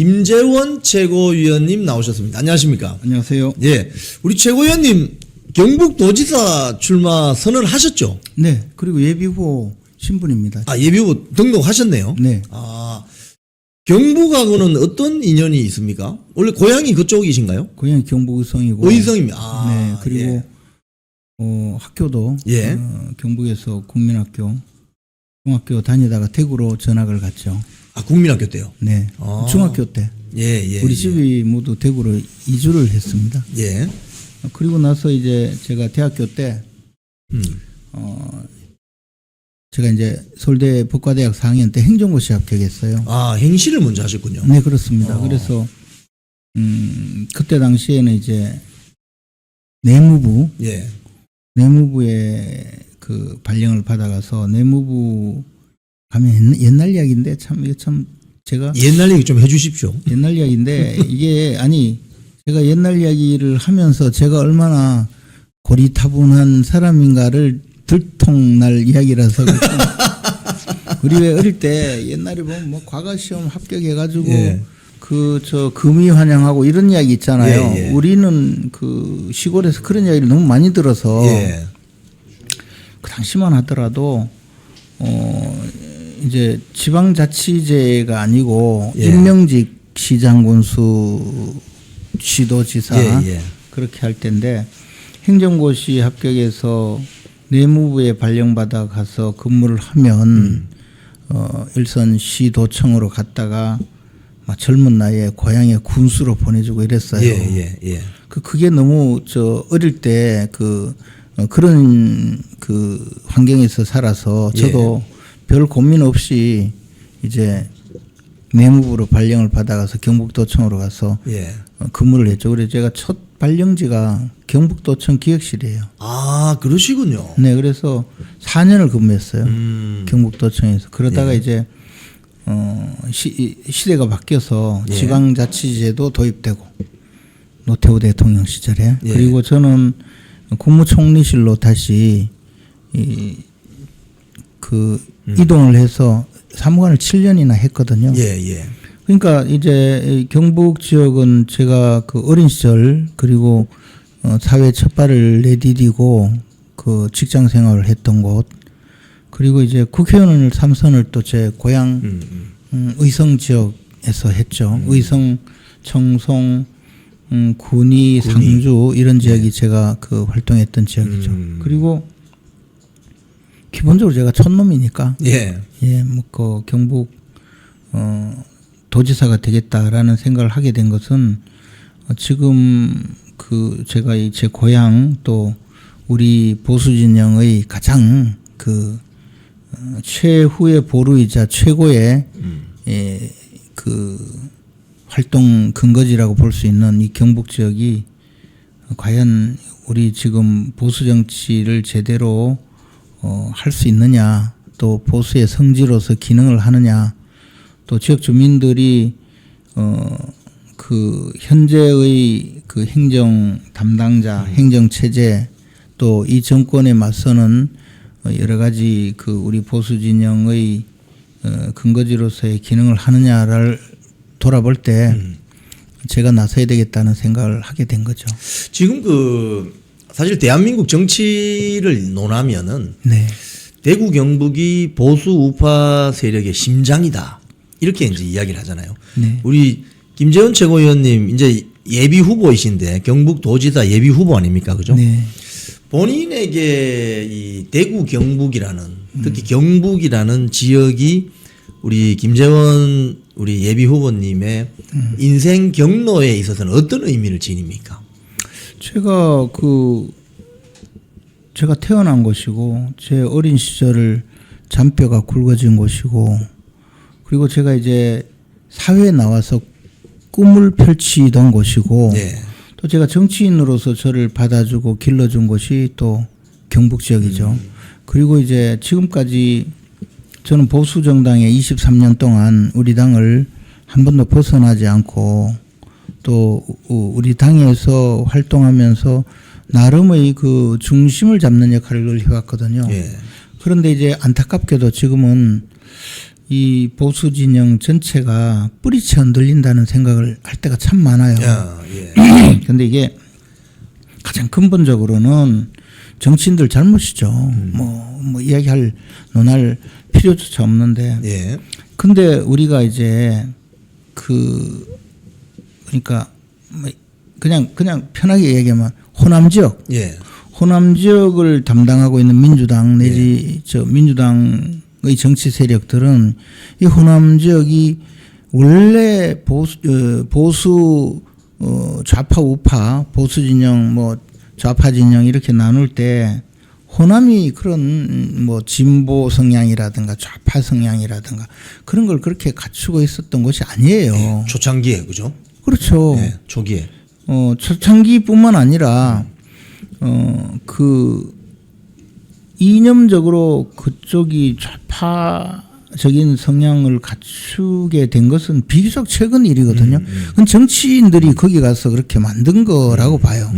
김재원 최고위원님 나오셨습니다. 안녕하십니까? 안녕하세요. 예, 우리 최고위원님 경북도지사 출마 선언하셨죠? 네, 그리고 예비후보 신분입니다. 아, 예비후보 등록하셨네요. 네. 아, 경북하고는 어떤 인연이 있습니까? 원래 고향이 그쪽이신가요? 고향이 경북 의성이고. 의성입니다. 아, 네, 그리고 예. 학교도 예. 경북에서 국민학교, 중학교 다니다가 대구로 전학을 갔죠. 아, 국민학교 때요? 네, 아. 중학교 때 예. 우리 집이 모두 대구로 이주를 했습니다. 예. 그리고 나서 이제 제가 대학교 때 제가 이제 서울대 법과대학 4학년 때 행정고시 합격했어요. 아, 행시를 먼저 하셨군요. 네, 그렇습니다. 그래서 그때 당시에는 이제 내무부의 그 발령을 받아가서 내무부 가면 옛날 이야기인데 이게 참 제가 옛날 얘기 좀 해주십시오. 옛날 이야기인데 이게 제가 옛날 이야기를 하면서 제가 얼마나 고리타분한 사람인가를 들통날 이야기라서 우리 왜 어릴 때 옛날에 보면 뭐 과거 시험 합격해가지고 예. 금이 환영하고 이런 이야기 있잖아요. 예. 우리는 그 시골에서 그런 이야기를 너무 많이 들어서 예. 그 당시만 하더라도 이제 지방자치제가 아니고 예. 임명직 시장군수 시도지사 예. 그렇게 할 때인데 행정고시 합격해서 내무부에 발령받아 가서 근무를 하면 일선 시도청으로 갔다가 막 젊은 나이에 고향에 군수로 보내주고 이랬어요. 예. 그게 너무 어릴 때 그런 그 환경에서 살아서 저도 별 고민 없이 이제 내무부로 발령을 받아가서 경북도청으로 가서 근무를 했죠. 그래서 제가 첫 발령지가 경북도청 기획실이에요. 아, 그러시군요. 네, 그래서 4년을 근무했어요. 경북도청에서. 그러다가 이제 시대가 바뀌어서 지방자치제도 도입되고 노태우 대통령 시절에 그리고 저는 국무총리실로 다시 이동을 해서 사무관을 7년이나 했거든요. 그러니까 이제 경북 지역은 제가 그 어린 시절 그리고 사회 첫 발을 내디디고 그 직장 생활을 했던 곳 그리고 이제 국회의원을 3선을 또 제 고향 의성 지역에서 했죠. 의성, 청송, 군위, 상주 이런 지역이 제가 그 활동했던 지역이죠. 그리고 기본적으로 제가 촌놈이니까 뭐 그 경북 도지사가 되겠다라는 생각을 하게 된 것은 지금 그 제가 제 고향 또 우리 보수 진영의 가장 그 최후의 보루이자 최고의 그 활동 근거지라고 볼 수 있는 이 경북 지역이 과연 우리 지금 보수 정치를 제대로 할 수 있느냐 또 보수의 성지로서 기능을 하느냐 또 지역 주민들이 그 현재의 그 행정 담당자, 행정 체제 또 이 정권에 맞서는 여러 가지 그 우리 보수 진영의 근거지로서의 기능을 하느냐를 돌아볼 때 제가 나서야 되겠다는 생각을 하게 된 거죠. 지금 사실 대한민국 정치를 논하면은 대구 경북이 보수 우파 세력의 심장이다. 이렇게 이제 이야기를 하잖아요. 우리 김재원 최고위원님 이제 예비 후보이신데 경북도지사 예비 후보 아닙니까, 그죠? 본인에게 이 대구 경북이라는 특히 경북이라는 지역이 우리 김재원 우리 예비 후보님의 인생 경로에 있어서는 어떤 의미를 지닙니까? 제가 태어난 곳이고 제 어린 시절을 잔뼈가 굵어진 곳이고 그리고 제가 이제 사회에 나와서 꿈을 펼치던 곳이고 또 제가 정치인으로서 저를 받아주고 길러준 곳이 또 경북 지역이죠. 그리고 이제 지금까지 저는 보수 정당에 23년 동안 우리 당을 한 번도 벗어나지 않고 또 우리 당에서 활동하면서 나름의 그 중심을 잡는 역할을 해왔거든요. 그런데 이제 안타깝게도 지금은 이 보수 진영 전체가 뿌리채 흔들린다는 생각을 할 때가 참 많아요. 그런데 이게 가장 근본적으로는 정치인들 잘못이죠. 뭐 이야기할 논할 필요조차 없는데. 근데 우리가 이제 그러니까 그냥 편하게 얘기하면 호남 지역, 호남 지역을 담당하고 있는 민주당 내지 저 민주당의 정치 세력들은 이 호남 지역이 원래 보수 좌파 우파 보수 진영 뭐 좌파 진영 이렇게 나눌 때 호남이 그런 뭐 진보 성향이라든가 좌파 성향이라든가 그런 걸 그렇게 갖추고 있었던 것이 아니에요. 초창기에 그죠? 그렇죠. 초기에. 초창기뿐만 아니라 그 이념적으로 그쪽이 좌파적인 성향을 갖추게 된 것은 비교적 최근 일이거든요. 그건 정치인들이 거기 가서 그렇게 만든 거라고 봐요.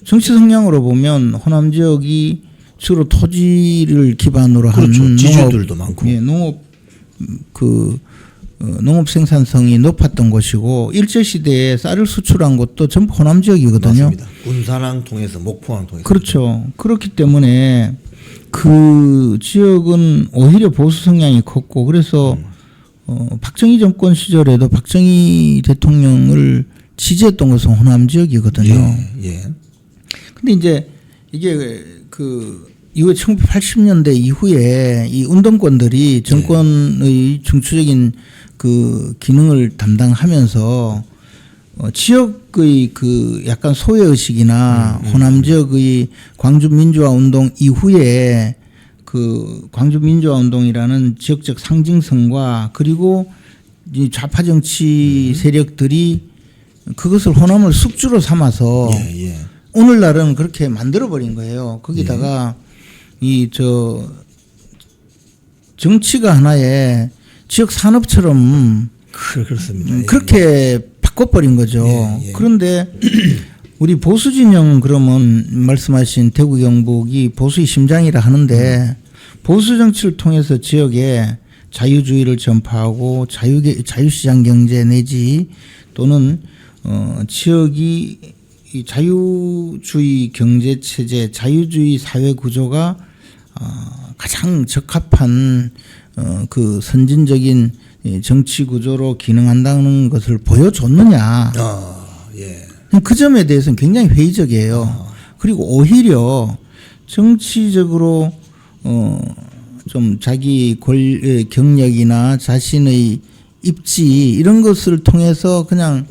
정치 성향으로 보면 호남 지역이 주로 토지를 기반으로 그렇죠. 한 지주들도 많고 농업 생산성이 높았던 곳이고 일제 시대에 쌀을 수출한 곳도 전부 호남 지역이거든요. 맞습니다. 군산항 통해서 목포항 통해서. 그렇죠. 그렇기 때문에 그 지역은 오히려 보수 성향이 컸고 그래서 박정희 정권 시절에도 박정희 대통령을 지지했던 것은 호남 지역이거든요. 근데 이제 이게 그 이후에 1980년대 이후에 이 운동권들이 정권의 중추적인 그 기능을 담당하면서 지역의 그 약간 소외의식이나 호남 지역의 광주 민주화 운동 이후에 그 광주 민주화 운동이라는 지역적 상징성과 그리고 이 좌파 정치 세력들이 그것을 호남을 숙주로 삼아서 오늘날은 그렇게 만들어 버린 거예요. 거기다가 이 정치가 하나의 지역 산업처럼 그렇습니다. 그렇게 바꿔버린 거죠. 그런데 우리 보수 진영 그러면 말씀하신 대구 경북이 보수의 심장이라 하는데 보수 정치를 통해서 지역에 자유주의를 전파하고 자유시장 경제 내지 또는 지역이 이 자유주의 경제 체제, 자유주의 사회 구조가 가장 적합한 그 선진적인 정치 구조로 기능한다는 것을 보여줬느냐. 그 점에 대해서는 굉장히 회의적이에요. 그리고 오히려 정치적으로 좀 자기 경력이나 자신의 입지 이런 것을 통해서 그냥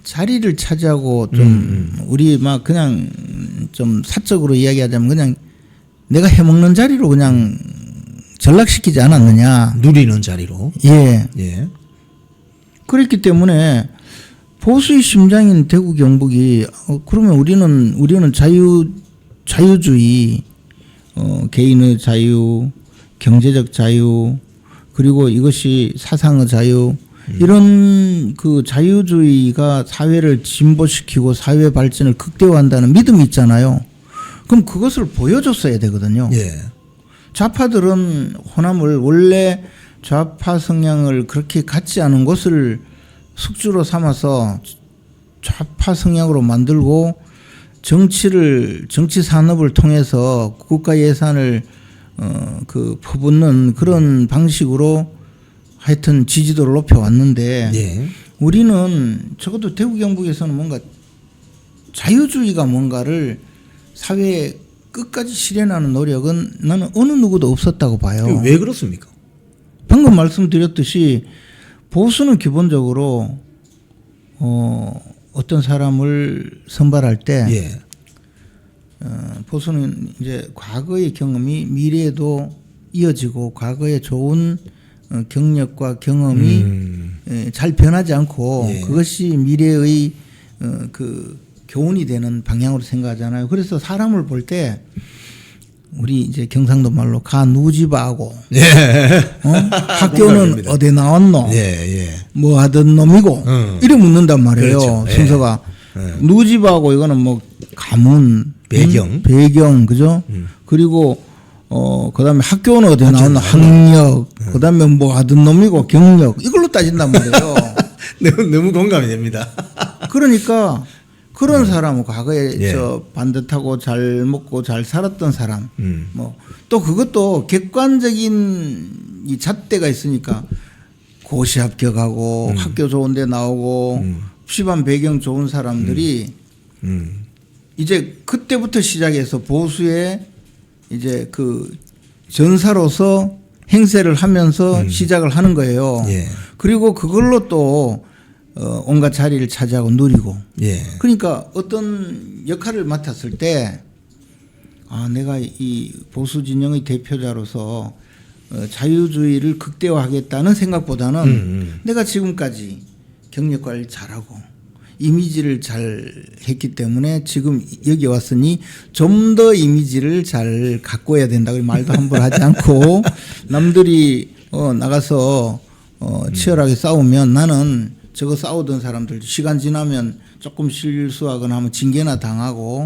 자리를 차지하고 좀 우리 막 그냥 좀 사적으로 이야기하자면 그냥 내가 해먹는 자리로 그냥 전락시키지 않았느냐. 누리는 자리로. 그렇기 때문에 보수의 심장인 대구 경북이 그러면 우리는 자유주의, 개인의 자유, 경제적 자유, 그리고 이것이 사상의 자유, 이런 그 자유주의가 사회를 진보시키고 사회 발전을 극대화한다는 믿음이 있잖아요. 그럼 그것을 보여줬어야 되거든요. 좌파들은 호남을 원래 좌파 성향을 그렇게 갖지 않은 곳을 숙주로 삼아서 좌파 성향으로 만들고 정치 산업을 통해서 국가 예산을 퍼붓는 그런 방식으로 하여튼 지지도를 높여왔는데 우리는 적어도 대구 경북에서는 뭔가 자유주의가 뭔가를 사회에 끝까지 실현하는 노력은 나는 어느 누구도 없었다고 봐요. 왜 그렇습니까? 방금 말씀드렸듯이 보수는 기본적으로 어떤 사람을 선발할 때 보수는 이제 과거의 경험이 미래에도 이어지고 과거의 좋은 경력과 경험이 잘 변하지 않고 그것이 미래의 그 교훈이 되는 방향으로 생각하잖아요. 그래서 사람을 볼 때 우리 이제 경상도 말로 가 누지바하고 학교는 어디 나왔노? 뭐 하던 놈이고 이래 묻는단 말이에요. 그렇죠. 순서가 누지바하고 이거는 뭐 가문 배경 그죠? 그리고 그다음에 학교는 어디 나오나 학력, 그다음에 뭐 하던 놈이고 경력 이걸로 따진단 말이에요. 너무 공감이 됩니다. 그러니까 그런 사람은 과거에 저 반듯하고 잘 먹고 잘 살았던 사람, 뭐 또 그것도 객관적인 이 잣대가 있으니까 고시 합격하고 학교 좋은데 나오고 집안 배경 좋은 사람들이 이제 그때부터 시작해서 보수의 이제 그 전사로서 행세를 하면서 시작을 하는 거예요. 예. 그리고 그걸로 또 온갖 자리를 차지하고 누리고. 예. 그러니까 어떤 역할을 맡았을 때 내가 이 보수 진영의 대표자로서 자유주의를 극대화하겠다는 생각보다는 내가 지금까지 경력 관리를 잘하고 이미지를 잘 했기 때문에 지금 여기 왔으니 좀 더 이미지를 잘 가꿔야 된다고 말도 함부로 하지 않고 남들이 나가서 치열하게 싸우면 나는 저거 싸우던 사람들 시간 지나면 조금 실수하거나 하면 징계나 당하고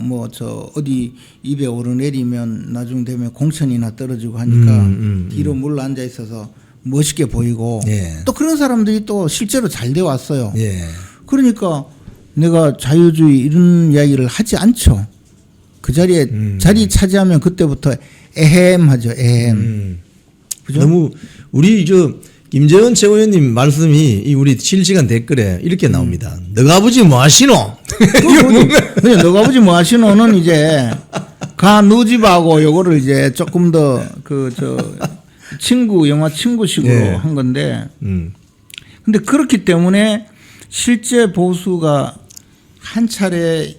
뭐 저 어디 입에 오르내리면 나중 되면 공천이나 떨어지고 하니까 뒤로 물러 앉아 있어서 멋있게 보이고 또 그런 사람들이 또 실제로 잘 돼 왔어요. 그러니까 내가 자유주의 이런 이야기를 하지 않죠. 그 자리에 자리 차지하면 그때부터 에헴하죠. 에헴. 그죠? 너무 우리 김재원 최고위원님 말씀이 이 우리 실시간 댓글에 이렇게 나옵니다. 너가 아버지 뭐 하시노? 그냥 너가 아버지 뭐 하시노는 이제 너희 집하고 요거를 이제 조금 더 영화 친구식으로 한 건데 근데 그렇기 때문에 실제 보수가 한 차례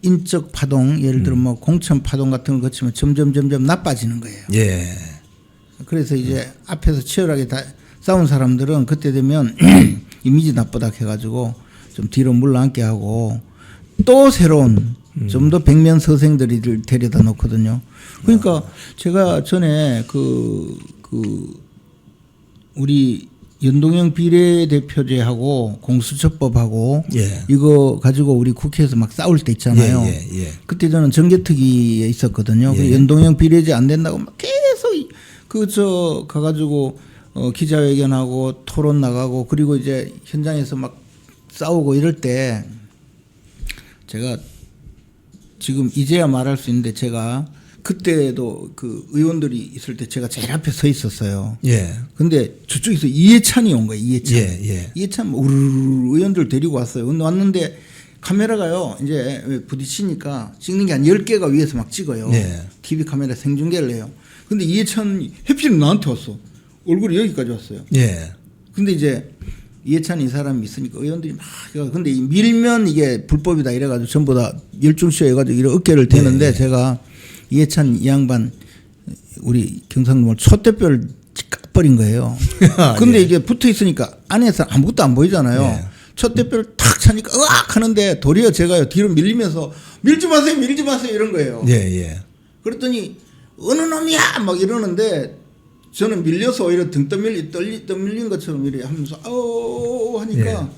인적 파동 예를 들어 뭐 공천 파동 같은 걸 거치면 점점 나빠지는 거예요. 예. 그래서 이제 앞에서 치열하게 싸운 사람들은 그때 되면 이미지 나쁘다 해가지고 좀 뒤로 물러앉게 하고 또 새로운 좀 더 백면 서생들이 데려다 놓거든요. 그러니까 제가 전에 우리 연동형 비례대표제하고 공수처법하고 이거 가지고 우리 국회에서 막 싸울 때 있잖아요. 그때 저는 정개특위에 있었거든요. 그 연동형 비례제 안 된다고 막 계속 가가지고 기자회견하고 토론 나가고 그리고 이제 현장에서 막 싸우고 이럴 때 제가 지금 이제야 말할 수 있는데 제가 그때도 그 의원들이 있을 때 제가 제일 앞에 서 있었어요. 근데 저쪽에서 이해찬이 온 거예요. 이해찬 우르르 의원들 데리고 왔어요. 왔는데 카메라가요. 이제 부딪히니까 찍는 게 한 10개가 위에서 막 찍어요. TV 카메라 생중계를 해요. 근데 이해찬이 해필 나한테 왔어. 얼굴이 여기까지 왔어요. 근데 이제 이해찬 이 사람이 있으니까 의원들이 막 근데 밀면 이게 불법이다 이래가지고 전부 다 열중시켜 해가지고 이런 어깨를 대는데 제가 이해찬 이 양반 우리 경상도말 촛대뼈를 까버린 거예요. 근데 이게 붙어 있으니까 안에서 아무것도 안 보이잖아요. 촛대뼈를 탁 차니까 으악 하는데 도리어 제가요 뒤로 밀리면서 밀지 마세요 이런 거예요. 그랬더니 어느 놈이야 막 이러는데 저는 밀려서 오히려 등 떠밀린 것처럼 이래 하면서 아우 하니까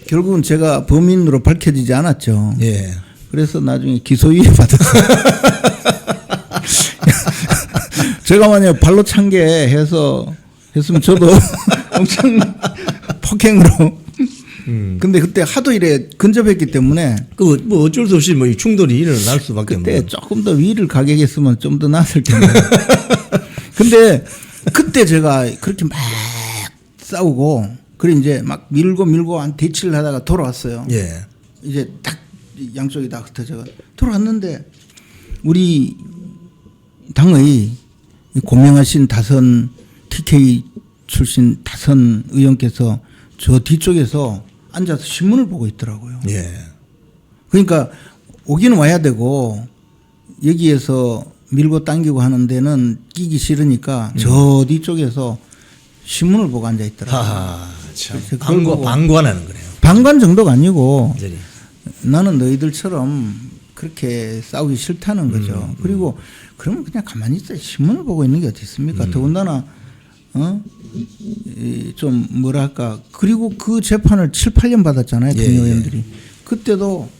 결국은 제가 범인으로 밝혀지지 않았죠. 그래서 나중에 기소유예 받았어요. 제가 만약에 발로 찬 게 했으면 저도 엄청 폭행으로. 근데 그때 하도 이래 근접했기 때문에 뭐 어쩔 수 없이 뭐 충돌이 일어날 수밖에 없는. 그때 조금 더 위를 가격했으면 좀 더 나았을 텐데. 근데 그때 제가 그렇게 막 싸우고 그래 이제 막 밀고 한 대치를 하다가 돌아왔어요. 이제 딱 양쪽이 다 흩어져가 돌아왔는데 우리 당의 고명하신 다선 TK 출신 다선 의원께서 저 뒤쪽에서 앉아서 신문을 보고 있더라고요. 그러니까 오기는 와야 되고 여기에서 밀고 당기고 하는 데는 끼기 싫으니까 저 뒤쪽에서 신문을 보고 앉아 있더라고요. 참 방관하는 거네요. 방관 정도가 아니고 나는 너희들처럼 그렇게 싸우기 싫다는 거죠. 그리고 그러면 그냥 가만히 있어요. 신문을 보고 있는 게 어디 있습니까? 더군다나 좀 뭐랄까 그리고 그 재판을 7, 8년 받았잖아요. 동료 의원들이. 그때도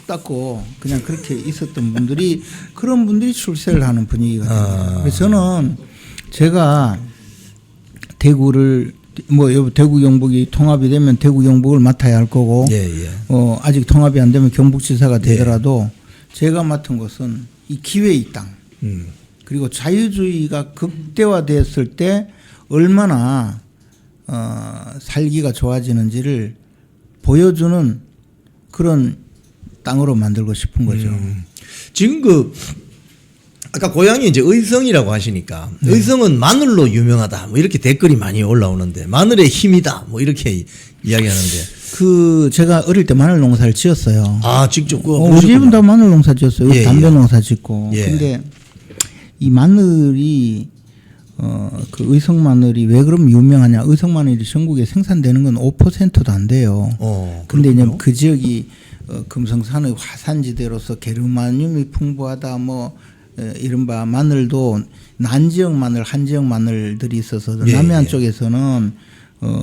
턱 닦고 그냥 그렇게 있었던 분들이 그런 분들이 출세를 하는 분위기가 된 거예요. 그래서 저는 제가 대구를 대구 경북이 통합이 되면 대구 경북을 맡아야 할 거고 아직 통합이 안 되면 경북지사가 되더라도 제가 맡은 것은 이 기회의 땅 그리고 자유주의가 극대화됐을 때 얼마나 살기가 좋아지는지를 보여주는 그런 땅으로 만들고 싶은 거죠. 지금 아까 고향이 이제 의성이라고 하시니까 의성은 마늘로 유명하다 뭐 이렇게 댓글이 많이 올라오는데 마늘의 힘이다 뭐 이렇게 이야기하는데 제가 어릴 때 마늘 농사를 지었어요. 아 직접 우리 집은 다 마늘 농사 지었어요. 담배 농사 짓고. 근데 이 마늘이 그 의성 마늘이 왜 그럼 유명하냐? 의성 마늘이 전국에 생산되는 건 5%도 안 돼요. 근데 이제 그 지역이 금성산의 화산지대로서 게르마늄이 풍부하다 뭐 이른바 마늘도 난지역 마늘, 한지역 마늘들이 있어서 남해안 쪽에서는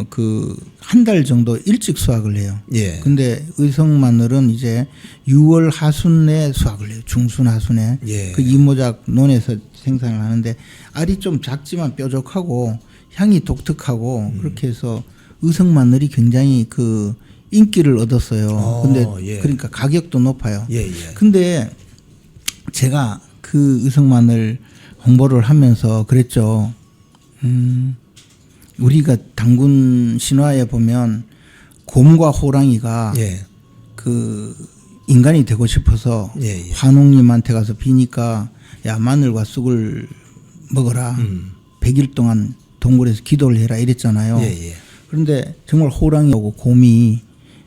그 한 달 정도 일찍 수확을 해요. 근데 의성 마늘은 이제 6월 하순에 수확을 해요. 중순 하순에. 그 이모작 논에서 생산을 하는데 알이 좀 작지만 뾰족하고 향이 독특하고 그렇게 해서 의성 마늘이 굉장히 그 인기를 얻었어요. 근데 그러니까 가격도 높아요. 근데 제가 그 의성 마늘 홍보를 하면서 그랬죠. 우리가 당군 신화에 보면 곰과 호랑이가 그 인간이 되고 싶어서 환웅님한테 가서 비니까 야 마늘과 쑥을 먹어라. 100일 동안 동굴에서 기도를 해라 이랬잖아요. 그런데 정말 호랑이하고 곰이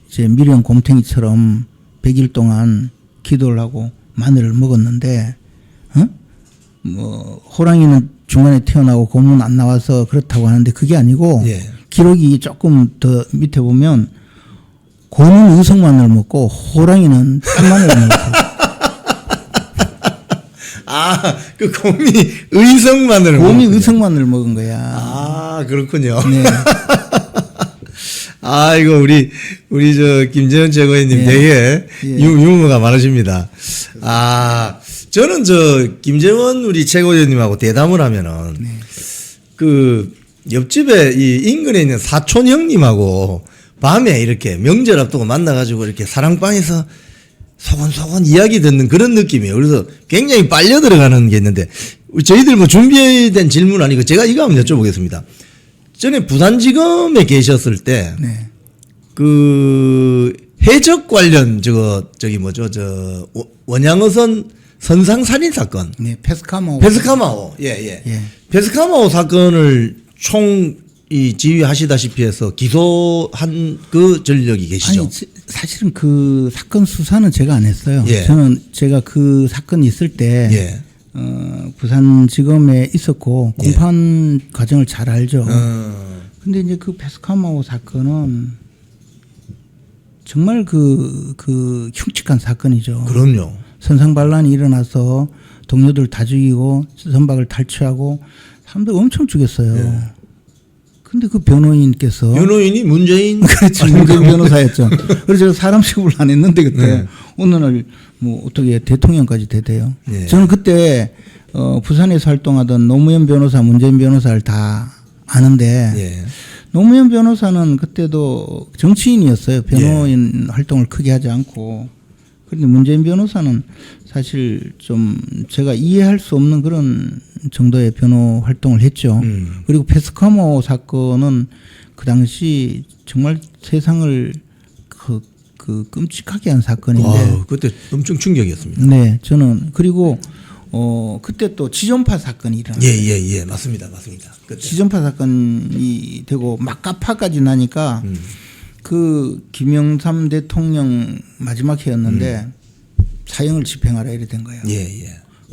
이제 미련 곰탱이처럼 100일 동안 기도를 하고 마늘을 먹었는데 뭐 호랑이는 중간에 태어나고 곰은 안 나와서 그렇다고 하는데 그게 아니고 기록이 조금 더 밑에 보면 곰은 의성마늘 먹고 호랑이는 딴 마늘을 먹었어요. 아, 그 곰이 의성마늘을 곰이 의성마늘을 먹은 거야. 아, 그렇군요. 네. 아, 이거 우리 저 김재원 최고위원님 되게 유머가 많으십니다. 아, 저는 저 김재원 우리 최고위원님하고 대담을 하면은 그 옆집에 이 인근에 있는 사촌 형님하고 밤에 이렇게 명절 앞두고 만나가지고 이렇게 사랑방에서 소곤소곤 이야기 듣는 그런 느낌이에요. 그래서 굉장히 빨려 들어가는 게 있는데 저희들 뭐 준비된 질문 아니고 제가 이거 한번 여쭤보겠습니다. 전에 부산지검에 계셨을 때 그 해적 관련 저기 뭐죠 저 원양어선 선상 살인 사건. 페스카마오. 페스카마오 사건을 이 지휘하시다시피 해서 기소한 그 전력이 계시죠? 아니, 사실은 그 사건 수사는 제가 안 했어요. 저는 제가 그 사건이 있을 때 부산지검에 있었고 공판 과정을 잘 알죠. 근데 이제 그 페스카마오 사건은 정말 그 흉측한 사건이죠. 그럼요. 선상반란이 일어나서 동료들 다 죽이고 선박을 탈취하고 사람들 엄청 죽였어요. 근데 그 변호인이 문재인 그렇지 문재인 변호사였죠. 그래서 제가 사람 취급을 안 했는데 그때 어느 날 뭐 어떻게 대통령까지 되대요. 저는 그때 부산에서 활동하던 노무현 변호사, 문재인 변호사를 다 아는데 노무현 변호사는 그때도 정치인이었어요. 변호인 활동을 크게 하지 않고. 그런데 문재인 변호사는 사실 좀 제가 이해할 수 없는 그런 정도의 변호 활동을 했죠. 그리고 페스카모 사건은 그 당시 정말 세상을 그 끔찍하게 한 사건인데. 와, 그때 엄청 충격이었습니다. 네, 저는 그리고 그때 또 지존파 사건이 일어났어요. 맞습니다. 그때. 지존파 사건이 되고 막가파까지 나니까 그 김영삼 대통령 마지막 해였는데 사형을 집행하라 이래 된 거예요.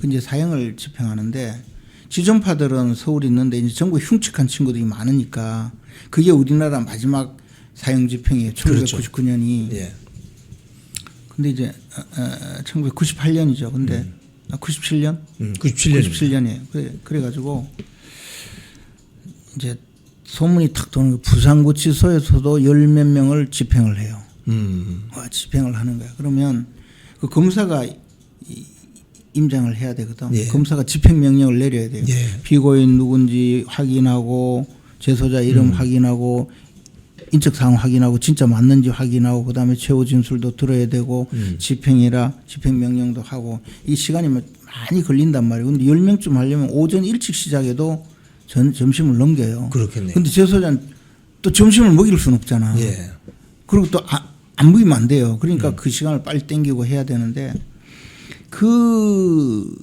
이제 사형을 집행하는데 지존파들은 서울에 있는데 이제 전국 흉측한 친구들이 많으니까 그게 우리나라 마지막 사형 집행이에요. 1999년이. 근데 이제 1998년이죠. 근데 97년? 97년이에요. 그래가지고 이제 소문이 탁 도는 거 부산구치소에서도 10몇 명을 집행을 해요. 집행을 하는 거야. 그러면 그 검사가 임장을 해야 되거든. 예. 검사가 집행명령을 내려야 돼요. 예. 피고인 누군지 확인하고 재소자 이름 확인하고 인적사항 확인하고 진짜 맞는지 확인하고 그다음에 최후 진술도 들어야 되고 집행해라 집행명령도 하고 이 시간이 많이 걸린단 말이에요. 근데 10명쯤 하려면 오전 일찍 시작해도 점심을 넘겨요. 그렇겠네요. 근데 재소자는 또 점심을 먹일 수는 없잖아. 예. 그리고 또 안 먹이면 안 돼요. 그러니까 그 시간을 빨리 땡기고 해야 되는데 그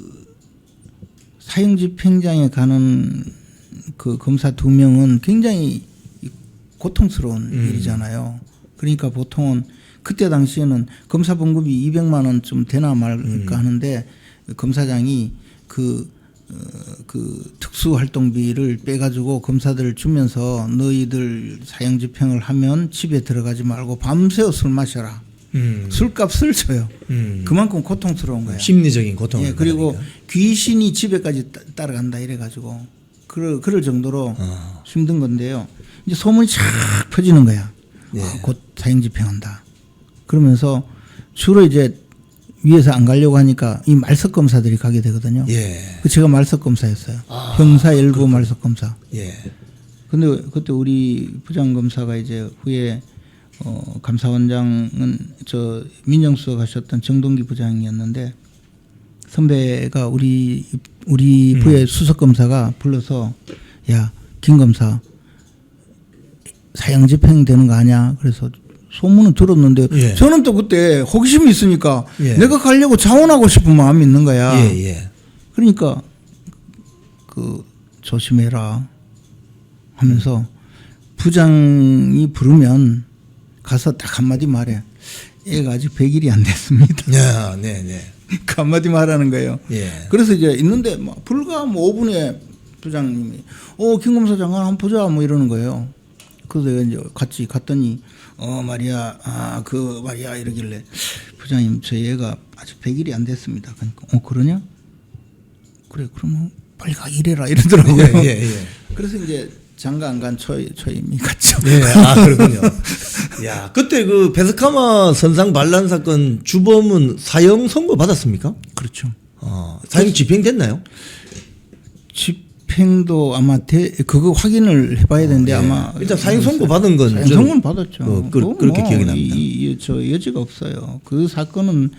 사형집행장에 가는 그 검사 2명은 굉장히 고통스러운 일이잖아요. 그러니까 보통은 그때 당시에는 검사 봉급이 200만 원 좀 되나 말까 하는데 검사장이 그 특수활동비를 빼가지고 검사들을 주면서 너희들 사형집행을 하면 집에 들어가지 말고 밤새워 술 마셔라. 술값을 줘요. 그만큼 고통스러운 거야. 심리적인 고통을. 예, 그리고 귀신이 집에까지 따라간다 이래가지고 그럴 정도로 힘든 건데요. 이제 소문이 쫙 퍼지는 거야. 예. 곧 사형집행한다. 그러면서 주로 이제 위에서 안 가려고 하니까 이 말석 검사들이 가게 되거든요. 예. 그 제가 말석 검사였어요. 형사 일부 말석 검사. 예. 근데 그때 우리 부장 검사가 이제 후에 감사원장은 저 민정수석 하셨던 정동기 부장이었는데 선배가 우리 부의 수석 검사가 불러서 야, 김 검사 사형 집행되는 거 아냐? 그래서 소문은 들었는데 예. 저는 또 그때 호기심이 있으니까 예. 내가 가려고 자원하고 싶은 마음이 있는 거야. 예, 예. 그러니까 그 조심해라 하면서 부장이 부르면 가서 딱 한마디 말해. 얘가 아직 100일이 안 됐습니다. 야, 네, 네. 그 한마디 말하는 거예요. 예. 그래서 이제 있는데 뭐 불과 5분에 부장님이 김 검사장 한번 보자 뭐 이러는 거예요. 그래서 내가 이제 같이 갔더니 말이야 말이야 이러길래 부장님 저 얘가 아직 100일이 안 됐습니다. 그러니까 그러냐? 그래 그러면 빨리 가 일해라 이러더라고요. 예, 예, 예. 그래서 이제 장가 안 간 초임이 갔죠. 예, 그렇군요. 야, 그때 그 베스카마 선상 반란 사건 주범은 사형 선고 받았습니까? 그렇죠. 사형 집행됐나요? 집행도 아마 그거 확인을 해봐야 되는데 예. 아마 일단 사형 선고 받은 건 사형 선고는 받았죠. 그렇게 기억이 납니다. 저 여지가 없어요. 그 사건은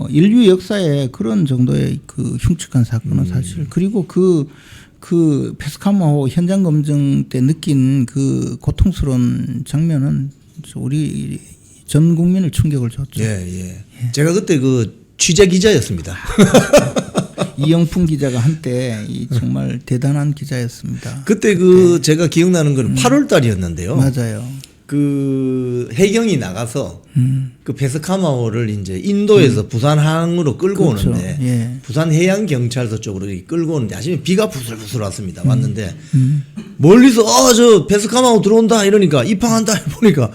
인류 역사에 그런 정도의 그 흉측한 사건은 사실 그리고 그 페스카마호 현장 검증 때 느낀 그 고통스러운 장면은 우리 전 국민을 충격을 줬죠. 예. 제가 그때 그 취재 기자였습니다. 이영풍 기자가 한때 정말 대단한 기자였습니다. 그때 제가 기억나는 건 8월 달이었는데요. 맞아요. 그 해경이 나가서 그 베스카마호를 이제 인도에서 부산항으로 끌고 그렇죠. 오는데 예. 부산 해양 경찰서 쪽으로 끌고 오는데 아침에 비가 부슬부슬 왔습니다. 왔는데 멀리서 저 베스카마호 들어온다 이러니까 입항한다 보니까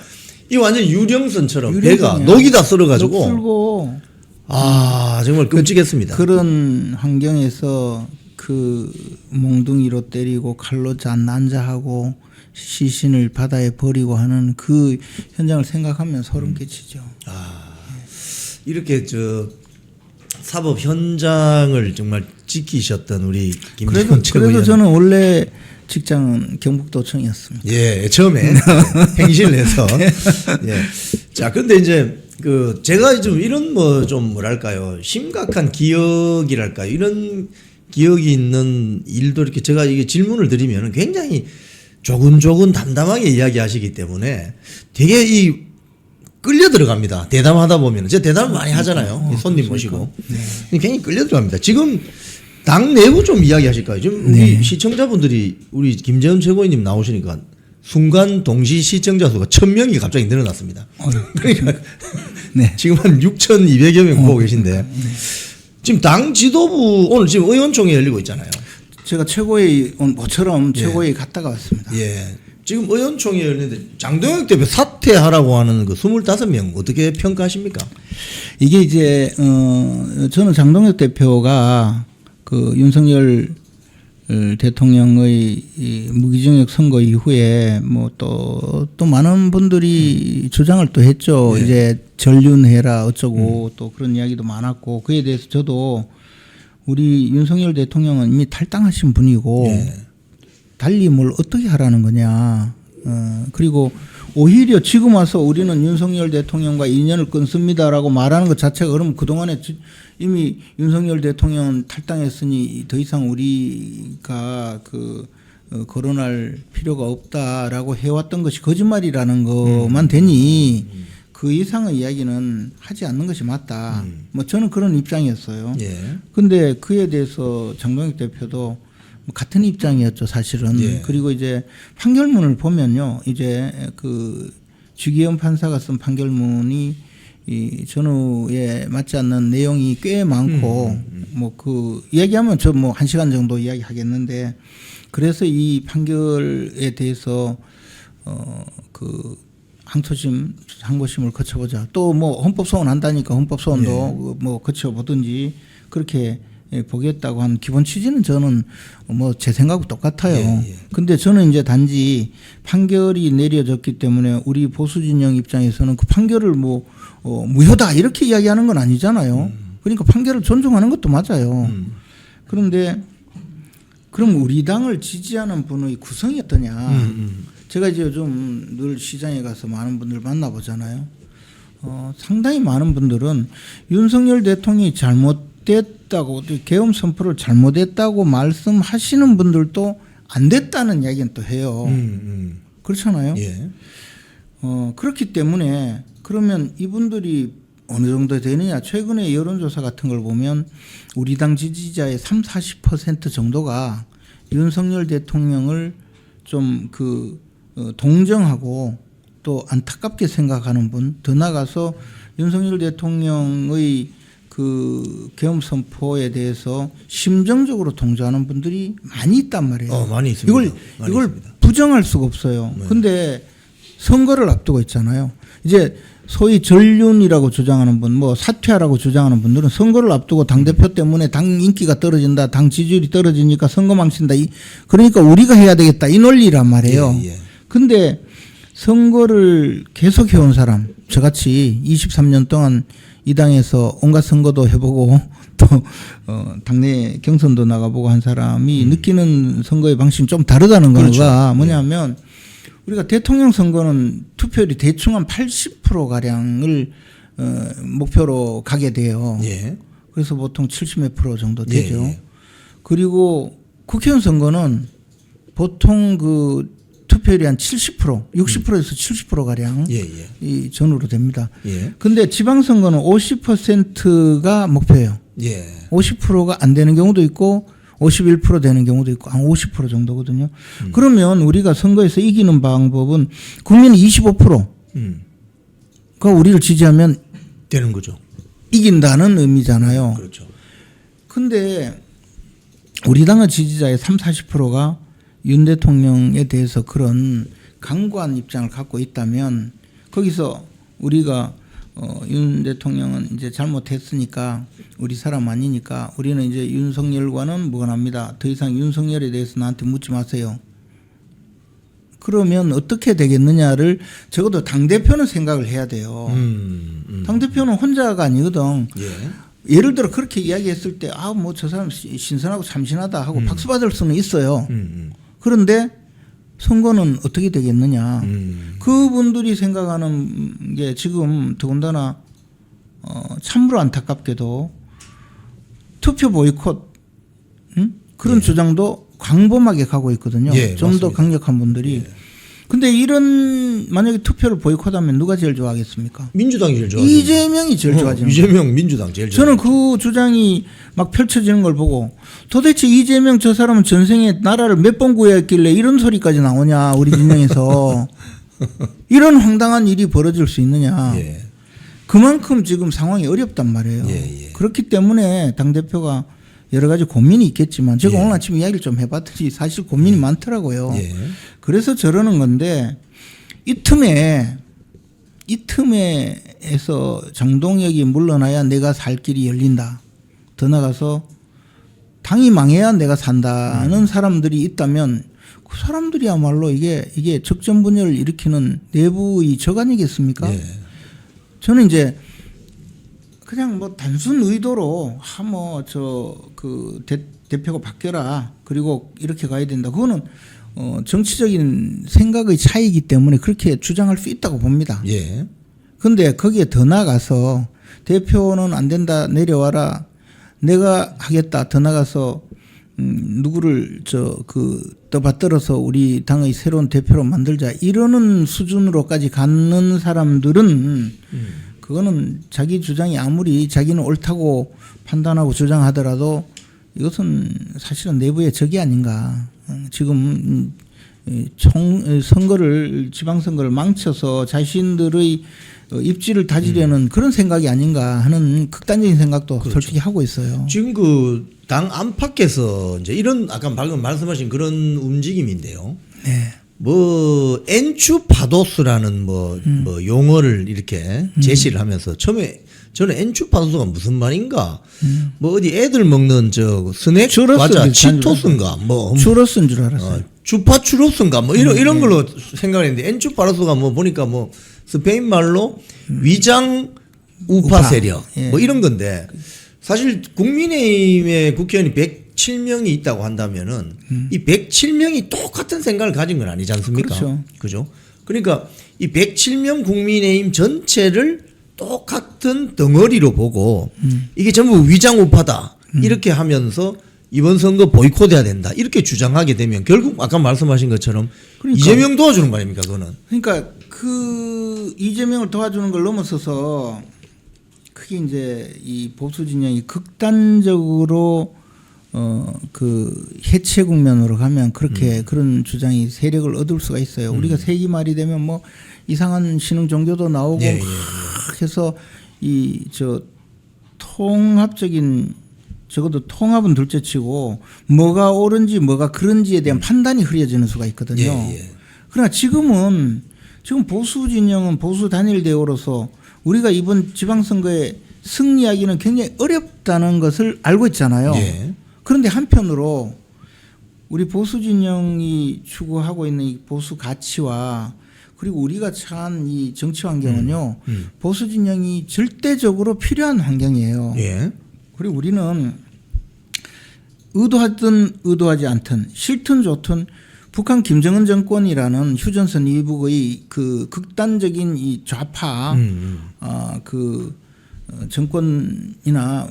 이 완전 유령선처럼 배가 녹이 다 썰어가지고 녹슬고 정말 끔찍했습니다. 그런 환경에서 그 몽둥이로 때리고 칼로 난자하고 시신을 바다에 버리고 하는 그 현장을 생각하면 소름 끼치죠. 이렇게 사법 현장을 정말 지키셨던 우리 김재원 최고위원. 그래도 저는 원래 직장은 경북도청이었습니다. 예, 처음에 행신을 해서. 예. 자, 근데 이제 제가 좀 이런 뭐랄까요, 심각한 기억이랄까요, 이런 기억이 있는 일도 이렇게 제가 이게 질문을 드리면 굉장히 조근조근 담담하게 이야기하시기 때문에 되게 끌려 들어갑니다. 대담하다 보면 제가 대담을 많이 하잖아요. 손님 모시고 굉장히 끌려 들어갑니다. 지금 당 내부 좀 이야기하실까요? 지금 우리 시청자분들이 우리 김재원 최고위원님 나오시니까 순간 동시 시청자 수가 1000명이 갑자기 늘어났습니다. 그러니까 지금 한 6,200여 명 보고 계신데 지금 당 지도부 오늘 지금 의원총회 열리고 있잖아요. 제가 최고위 모처럼 최고위 갔다가 왔습니다. 예. 지금 의원총회 열리는데 장동혁 대표 사퇴하라고 하는 그 25명 어떻게 평가하십니까? 이게 이제 저는 장동혁 대표가 그 윤석열 대통령의 이 무기징역 선거 이후에 뭐 또 많은 분들이 주장을 또 했죠. 네. 이제 전륜해라 어쩌고 또 그런 이야기도 많았고 그에 대해서 저도 우리 윤석열 대통령은 이미 탈당하신 분이고 네. 달리 뭘 어떻게 하라는 거냐. 그리고 오히려 지금 와서 우리는 윤석열 대통령과 인연을 끊습니다라고 말하는 것 자체가 그러면 그동안에 이미 윤석열 대통령은 탈당했으니 더 이상 우리가 거론할 필요가 없다라고 해왔던 것이 거짓말이라는 것만 되니 그 이상의 이야기는 하지 않는 것이 맞다. 뭐 저는 그런 입장이었어요. 예. 근데 그에 대해서 장동혁 대표도 같은 입장이었죠, 사실은. 예. 그리고 이제 판결문을 보면요, 이제 그 주기현 판사가 쓴 판결문이 이 전후에 맞지 않는 내용이 꽤 많고, 뭐 그 이야기하면 저 뭐 1시간 정도 이야기하겠는데, 그래서 이 판결에 대해서 그 항소심, 항고심을 거쳐보자. 또 뭐 헌법소원 한다니까 헌법소원도 뭐 거쳐보든지 그렇게 보겠다고 한 기본 취지는 저는 뭐 제 생각하고 똑같아요. 근데 저는 이제 단지 판결이 내려졌기 때문에 우리 보수 진영 입장에서는 그 판결을 뭐 무효다 이렇게 이야기하는 건 아니잖아요. 그러니까 판결을 존중하는 것도 맞아요. 그런데 그럼 우리 당을 지지하는 분의 구성이 어떠냐. 제가 이제 요즘 늘 시장에 가서 많은 분들 만나보잖아요. 상당히 많은 분들은 윤석열 대통령이 잘못됐다고 계엄 선포를 잘못했다고 말씀하시는 분들도 안 됐다는 이야기는 또 해요. 그렇잖아요. 예. 그렇기 때문에 그러면 이분들이 어느 정도 되느냐. 최근에 여론조사 같은 걸 보면 우리 당 지지자의 30-40% 정도가 윤석열 대통령을 좀 동정하고 또 안타깝게 생각하는 분, 더 나아가서 윤석열 대통령의 그 계엄 선포에 대해서 심정적으로 동조하는 분들이 많이 있단 말이에요. 많이 있습니다. 이걸 부정할 수가 없어요. 네. 근데 선거를 앞두고 있잖아요. 이제 소위 전륜이라고 주장하는 분, 뭐 사퇴하라고 주장하는 분들은 선거를 앞두고 당대표 때문에 당 인기가 떨어진다, 당 지지율이 떨어지니까 선거 망친다. 그러니까 우리가 해야 되겠다. 이 논리란 말이에요. 예. 근데 선거를 계속 해온 사람, 저같이 23년 동안 이 당에서 온갖 선거도 해보고 또 당내 경선도 나가보고 한 사람이 느끼는 선거의 방식은 좀 다르다는 거가 그렇죠. 뭐냐면 우리가 대통령 선거는 투표율이 대충 한 80%가량을 목표로 가게 돼요. 예. 그래서 보통 70몇 프로 정도 되죠. 예. 그리고 국회의원 선거는 보통 그 투표율이 한 70%, 60%에서 70%가량 이 전후로 됩니다. 근데 지방선거는 50%가 목표예요. 50%가 안 되는 경우도 있고 51% 되는 경우도 있고 한 50% 정도거든요. 그러면 우리가 선거에서 이기는 방법은 국민이 25%가 우리를 지지하면 되는 거죠. 이긴다는 의미잖아요. 그렇죠. 근데 우리 당의 지지자의 30-40%가 윤 대통령에 대해서 그런 강고한 입장을 갖고 있다면 거기서 우리가 윤 대통령은 이제 잘못했으니까 우리 사람 아니니까 우리는 이제 윤석열과는 무관합니다. 더 이상 윤석열에 대해서 나한테 묻지 마세요. 그러면 어떻게 되겠느냐를 적어도 당대표는 생각을 해야 돼요. 당대표는 혼자가 아니거든. 예를 들어 그렇게 이야기했을 때 뭐 저 사람 신선하고 참신하다 하고 박수 받을 수는 있어요. 그런데 선거는 어떻게 되겠느냐. 그분들이 생각하는 게 지금 더군다나 참으로 안타깝게도 투표 보이콧 그런 주장도 광범하게 가고 있거든요. 좀 더 강력한 분들이. 근데 이런 만약에 투표를 보이콧하면 누가 제일 좋아하겠습니까? 민주당이 제일 좋아하죠. 이재명이 제일 좋아지는 이재명 민주당 제일 저는 그 주장이 막 펼쳐지는 걸 보고 도대체 이재명 저 사람은 전생에 나라를 몇 번 구했길래 이런 소리까지 나오냐 우리 진영에서 이런 황당한 일이 벌어질 수 있느냐. 그만큼 지금 상황이 어렵단 말이에요. 그렇기 때문에 당대표가 여러 가지 고민이 있겠지만 제가 오늘 아침 이야기를 좀 해봤더니 사실 고민이 많더라고요. 그래서 저러는 건데 이 틈에서 장동혁이 물러나야 내가 살 길이 열린다. 더 나가서 당이 망해야 내가 산다는 사람들이 있다면 그 사람들이야말로 이게 적전분열을 일으키는 내부의 적 아니겠습니까? 예. 저는 이제 그냥 뭐 단순 의도로 대표가 바뀌어라 그리고 이렇게 가야 된다. 그거는 정치적인 생각의 차이이기 때문에 그렇게 주장할 수 있다고 봅니다. 예. 근데 거기에 더 나가서 대표는 안 된다 내려와라 내가 하겠다 더 나가서 누구를 떠받들어서 우리 당의 새로운 대표로 만들자 이러는 수준으로까지 가는 사람들은 그거는 자기 주장이 아무리 자기는 옳다고 판단하고 주장하더라도 이것은 사실은 내부의 적이 아닌가. 지금 지방선거를 망쳐서 자신들의 입지를 다지려는 그런 생각이 아닌가 하는 극단적인 생각도 그렇죠. 솔직히 하고 있어요. 지금 그 당 안팎에서 이제 이런 아까 방금 말씀하신 그런 움직임인데요. 네. 뭐 엔추파도스라는 뭐 용어를 이렇게 제시를 하면서 처음에 저는 엔추파도스가 무슨 말인가? 뭐 어디 애들 먹는 저 스낵 과자 치토스인가? 뭐 추러스인 줄 알았어요. 주파추로스인가? 뭐 이런 걸로 생각했는데 엔추파도스가 뭐 보니까 뭐 스페인 말로 위장 우파 세력 예. 뭐 이런 건데 사실 국민의힘의 국회의원이 107명이 있다고 한다면은 이 107명이 똑같은 생각을 가진 건 아니지 않습니까? 그렇죠. 그죠? 그러니까 이 107명 국민의힘 전체를 똑같은 덩어리로 보고 이게 전부 위장 우파다 이렇게 하면서 이번 선거 보이콧해야 된다 이렇게 주장하게 되면 결국 아까 말씀하신 것처럼 그러니까. 이재명 도와주는 거 아닙니까 그거는? 그러니까 그 이재명을 도와주는 걸 넘어서서 크게 이제 이 보수 진영이 극단적으로 그 해체 국면으로 가면 그렇게 그런 주장이 세력을 얻을 수가 있어요. 우리가 세기 말이 되면 뭐 이상한 신흥 종교도 나오고 예, 예, 예. 막 해서 이 통합적인 적어도 통합은 둘째치고 뭐가 옳은지 뭐가 그런지에 대한 판단이 흐려지는 수가 있거든요. 예, 예. 그러나 지금 보수 진영은 보수 단일 대우로서 우리가 이번 지방선거에 승리하기는 굉장히 어렵다는 것을 알고 있잖아요. 예. 그런데 한편으로 우리 보수 진영이 추구하고 있는 이 보수 가치와 그리고 우리가 처한 이 정치 환경은요. 보수 진영이 절대적으로 필요한 환경이에요. 예. 그리고 우리는 의도하든 의도하지 않든 싫든 좋든 북한 김정은 정권이라는 휴전선 이북의 그 극단적인 이 좌파 정권이나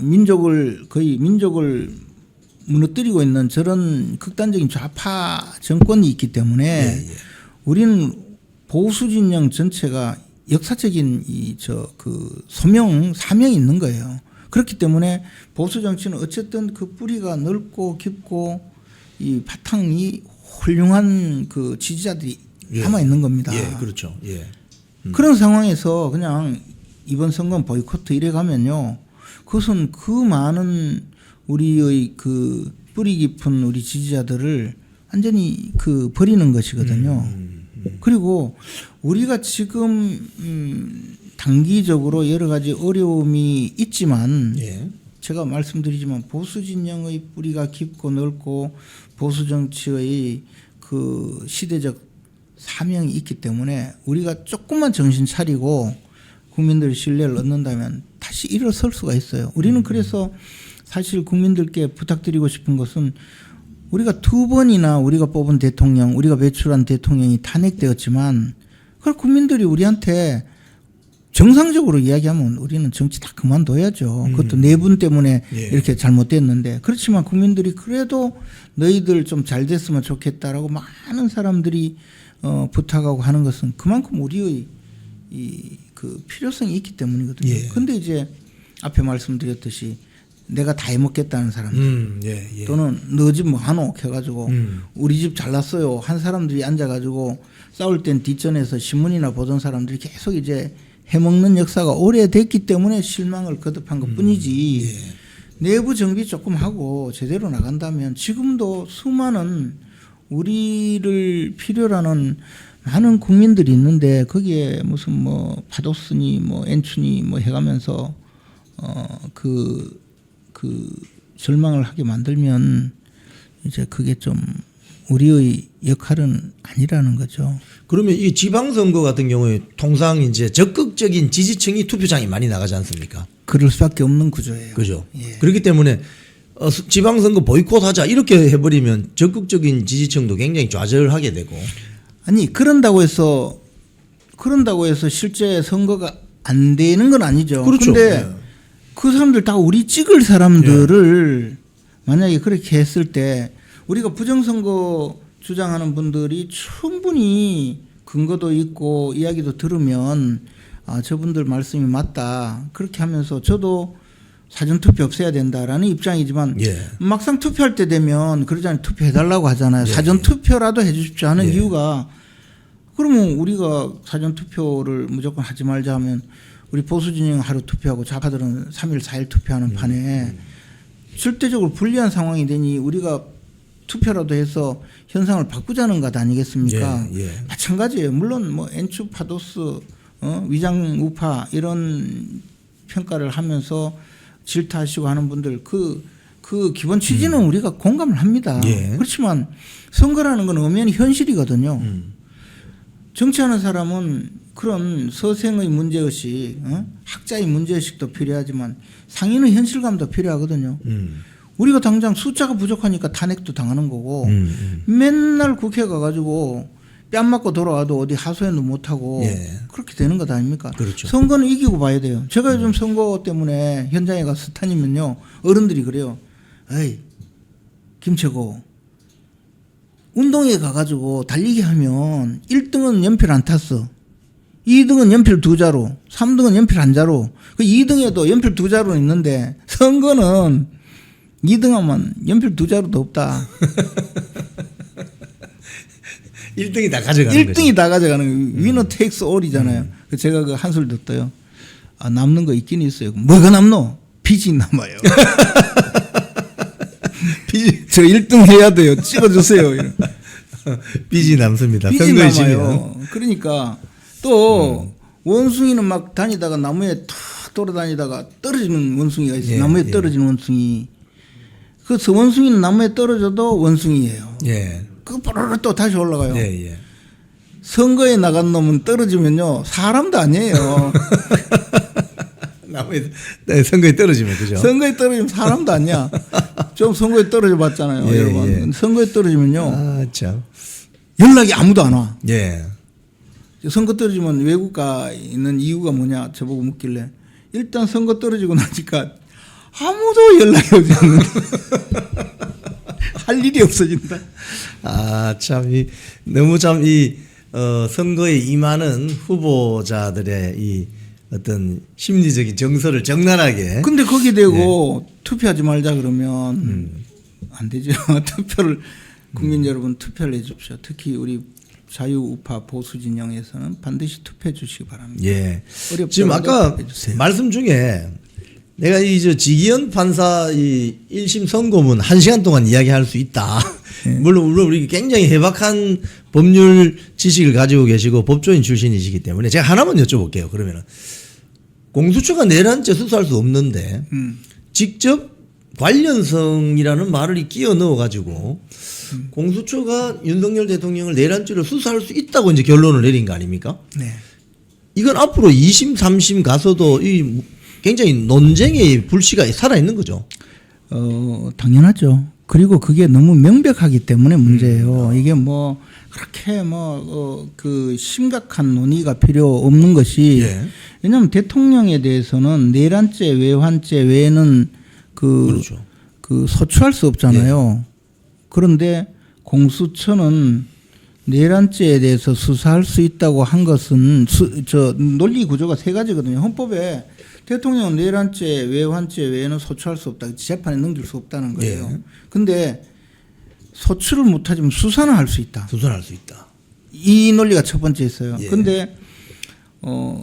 거의 민족을 무너뜨리고 있는 저런 극단적인 좌파 정권이 있기 때문에 우리는 보수 진영 전체가 역사적인 사명이 있는 거예요. 그렇기 때문에 보수 정치는 어쨌든 그 뿌리가 넓고 깊고 이 바탕이 훌륭한 그 지지자들이 남아 있는 겁니다. 예, 그렇죠. 예. 그런 상황에서 그냥 이번 선거는 보이콧 이래 가면요. 그것은 그 많은 우리의 그 뿌리 깊은 우리 지지자들을 완전히 버리는 것이거든요. 그리고 우리가 지금 단기적으로 여러 가지 어려움이 있지만 예. 제가 말씀드리지만 보수 진영의 뿌리가 깊고 넓고 보수 정치의 그 시대적 사명이 있기 때문에 우리가 조금만 정신 차리고 국민들의 신뢰를 얻는다면 다시 일어설 수가 있어요. 우리는 그래서 사실 국민들께 부탁드리고 싶은 것은 우리가 2번이나 우리가 뽑은 대통령, 우리가 배출한 대통령이 탄핵되었지만 그걸 국민들이 우리한테 정상적으로 이야기하면 우리는 정치 다 그만둬야죠. 그것도 네 분 때문에 예. 이렇게 잘못됐는데 그렇지만 국민들이 그래도 너희들 좀 잘 됐으면 좋겠다라고 많은 사람들이 부탁하고 하는 것은 그만큼 우리의 그 필요성이 있기 때문이거든요. 그런데 이제 앞에 말씀드렸듯이 내가 다 해먹겠다는 사람들 예. 또는 너 집 뭐 하노 해가지고 우리 집 잘났어요 한 사람들이 앉아가지고 싸울 땐 뒷전에서 신문이나 보던 사람들이 계속 이제 해먹는 역사가 오래됐기 때문에 실망을 거듭한 것뿐이지 내부 정비 조금 하고 제대로 나간다면 지금도 수많은 우리를 필요로 하는 많은 국민들이 있는데 거기에 무슨 뭐 파도스니 뭐 엔추니 뭐 해가면서 절망을 하게 만들면 이제 그게 좀 우리의 역할은 아니라는 거죠. 그러면 이 지방선거 같은 경우에 통상 이제 적극적인 지지층이 투표장에 많이 나가지 않습니까? 그럴 수밖에 없는 구조예요. 그죠. 예. 그렇기 때문에 지방선거 보이콧하자 이렇게 해버리면 적극적인 지지층도 굉장히 좌절하게 되고. 아니 그런다고 해서 실제 선거가 안 되는 건 아니죠. 그렇죠. 근데 예. 그 사람들 다 우리 찍을 사람들을 만약에 그렇게 했을 때 우리가 부정선거 주장하는 분들이 충분히 근거도 있고 이야기도 들으면 아 저분들 말씀이 맞다 그렇게 하면서 저도 사전투표 없애야 된다라는 입장이지만 예. 막상 투표할 때 되면 그러잖아요. 투표해달라고 하잖아요. 예. 사전투표라도 해주십시오 하는 예. 이유가 그러면 우리가 사전투표를 무조건 하지 말자 하면 우리 보수진영 하루 투표하고 좌파들은 3일 4일 투표하는 판에 절대적으로 불리한 상황이 되니 우리가 투표라도 해서 현상을 바꾸자는 것 아니겠습니까? 예, 예. 마찬가지예요. 물론 뭐 엔추 파도스 위장 우파 이런 평가를 하면서 질타하시고 하는 분들 그 기본 취지는 우리가 공감을 합니다. 예. 그렇지만 선거라는 건 엄연히 현실이거든요. 정치하는 사람은 그런 서생의 문제의식, 학자의 문제의식도 필요하지만 상인의 현실감도 필요하거든요. 우리가 당장 숫자가 부족하니까 탄핵도 당하는 거고 맨날 국회 가가지고 뺨 맞고 돌아와도 어디 하소연도 못하고 예. 그렇게 되는 것 아닙니까? 그렇죠. 선거는 이기고 봐야 돼요. 제가 요즘 선거 때문에 현장에 가서 다니면요. 어른들이 그래요. 에이 김채고 운동회 가가지고 달리기 하면 1등은 연필 안 탔어. 2등은 연필 2자루, 3등은 연필 1자루. 그 2등에도 연필 2자루는 있는데 선거는 2등하면 연필 2자루도 없다. 1등이 다 가져가는 거죠. 1등이 다 가져가는 거예요. 위너 테이크스 올이잖아요. 제가 그 한술 듣어요. 아, 남는 거 있긴 있어요. 뭐가 남노? 빚이 남아요. 저 1등 해야 돼요. 찍어주세요. 빚이 남습니다. 빚이 선거에 남아요. 지면. 그러니까 또 원숭이는 막 다니다가 나무에 탁 돌아다니다가 떨어지는 원숭이가 있어요. 예, 나무에 예. 떨어지는 원숭이. 그 원숭이는 나무에 떨어져도 원숭이에요. 예. 그 뽀로로 또 다시 올라가요. 예, 예. 선거에 나간 놈은 떨어지면요 사람도 아니에요. 나무에 선거에 떨어지면 그죠? 선거에 떨어지면 사람도 아니야. 좀 선거에 떨어져 봤잖아요, 예, 여러분. 예. 선거에 떨어지면요 아, 참. 연락이 아무도 안 와. 예. 선거 떨어지면 외국가 있는 이유가 뭐냐 저보고 묻길래 일단 선거 떨어지고 나니까 아무도 연락이 오지 않는다. 할 일이 없어진다. 아, 참, 너무 참, 선거에 임하는 후보자들의 이 어떤 심리적인 정서를 적나라하게. 근데 거기 대고 투표하지 말자 그러면 안 되죠. 투표를, 국민 여러분 투표를 해 주십시오. 특히 우리 자유우파 보수진영에서는 반드시 투표해 주시기 바랍니다. 예. 어렵더라도 지금 아까 투표해 주세요. 말씀 중에 내가 지기현 판사 1심 선고문 1시간 동안 이야기할 수 있다. 물론 우리 굉장히 해박한 법률 지식을 가지고 계시고 법조인 출신이시기 때문에 제가 하나만 여쭤볼게요. 그러면은 공수처가 내란죄 수사할 수 없는데 직접 관련성이라는 말을 끼워 넣어 가지고 공수처가 윤석열 대통령을 내란죄로 수사할 수 있다고 이제 결론을 내린 거 아닙니까? 네. 이건 앞으로 2심, 3심 가서도 굉장히 논쟁의 불씨가 살아있는 거죠. 당연하죠. 그리고 그게 너무 명백하기 때문에 문제예요. 이게 뭐 그렇게 그 심각한 논의가 필요 없는 것이 예. 왜냐하면 대통령에 대해서는 내란죄, 외환죄 외에는 그렇죠. 그 소추할 수 없잖아요. 그런데 공수처는 내란죄에 대해서 수사할 수 있다고 한 것은 논리 구조가 세 가지거든요. 헌법에 대통령은 내란죄, 외환죄 외에는 소추할 수 없다. 재판에 넘길 수 없다는 거예요. 그런데 소추를 못하지만 수사는 할 수 있다. 수사할 수 있다. 이 논리가 첫 번째 있어요. 예. 그런데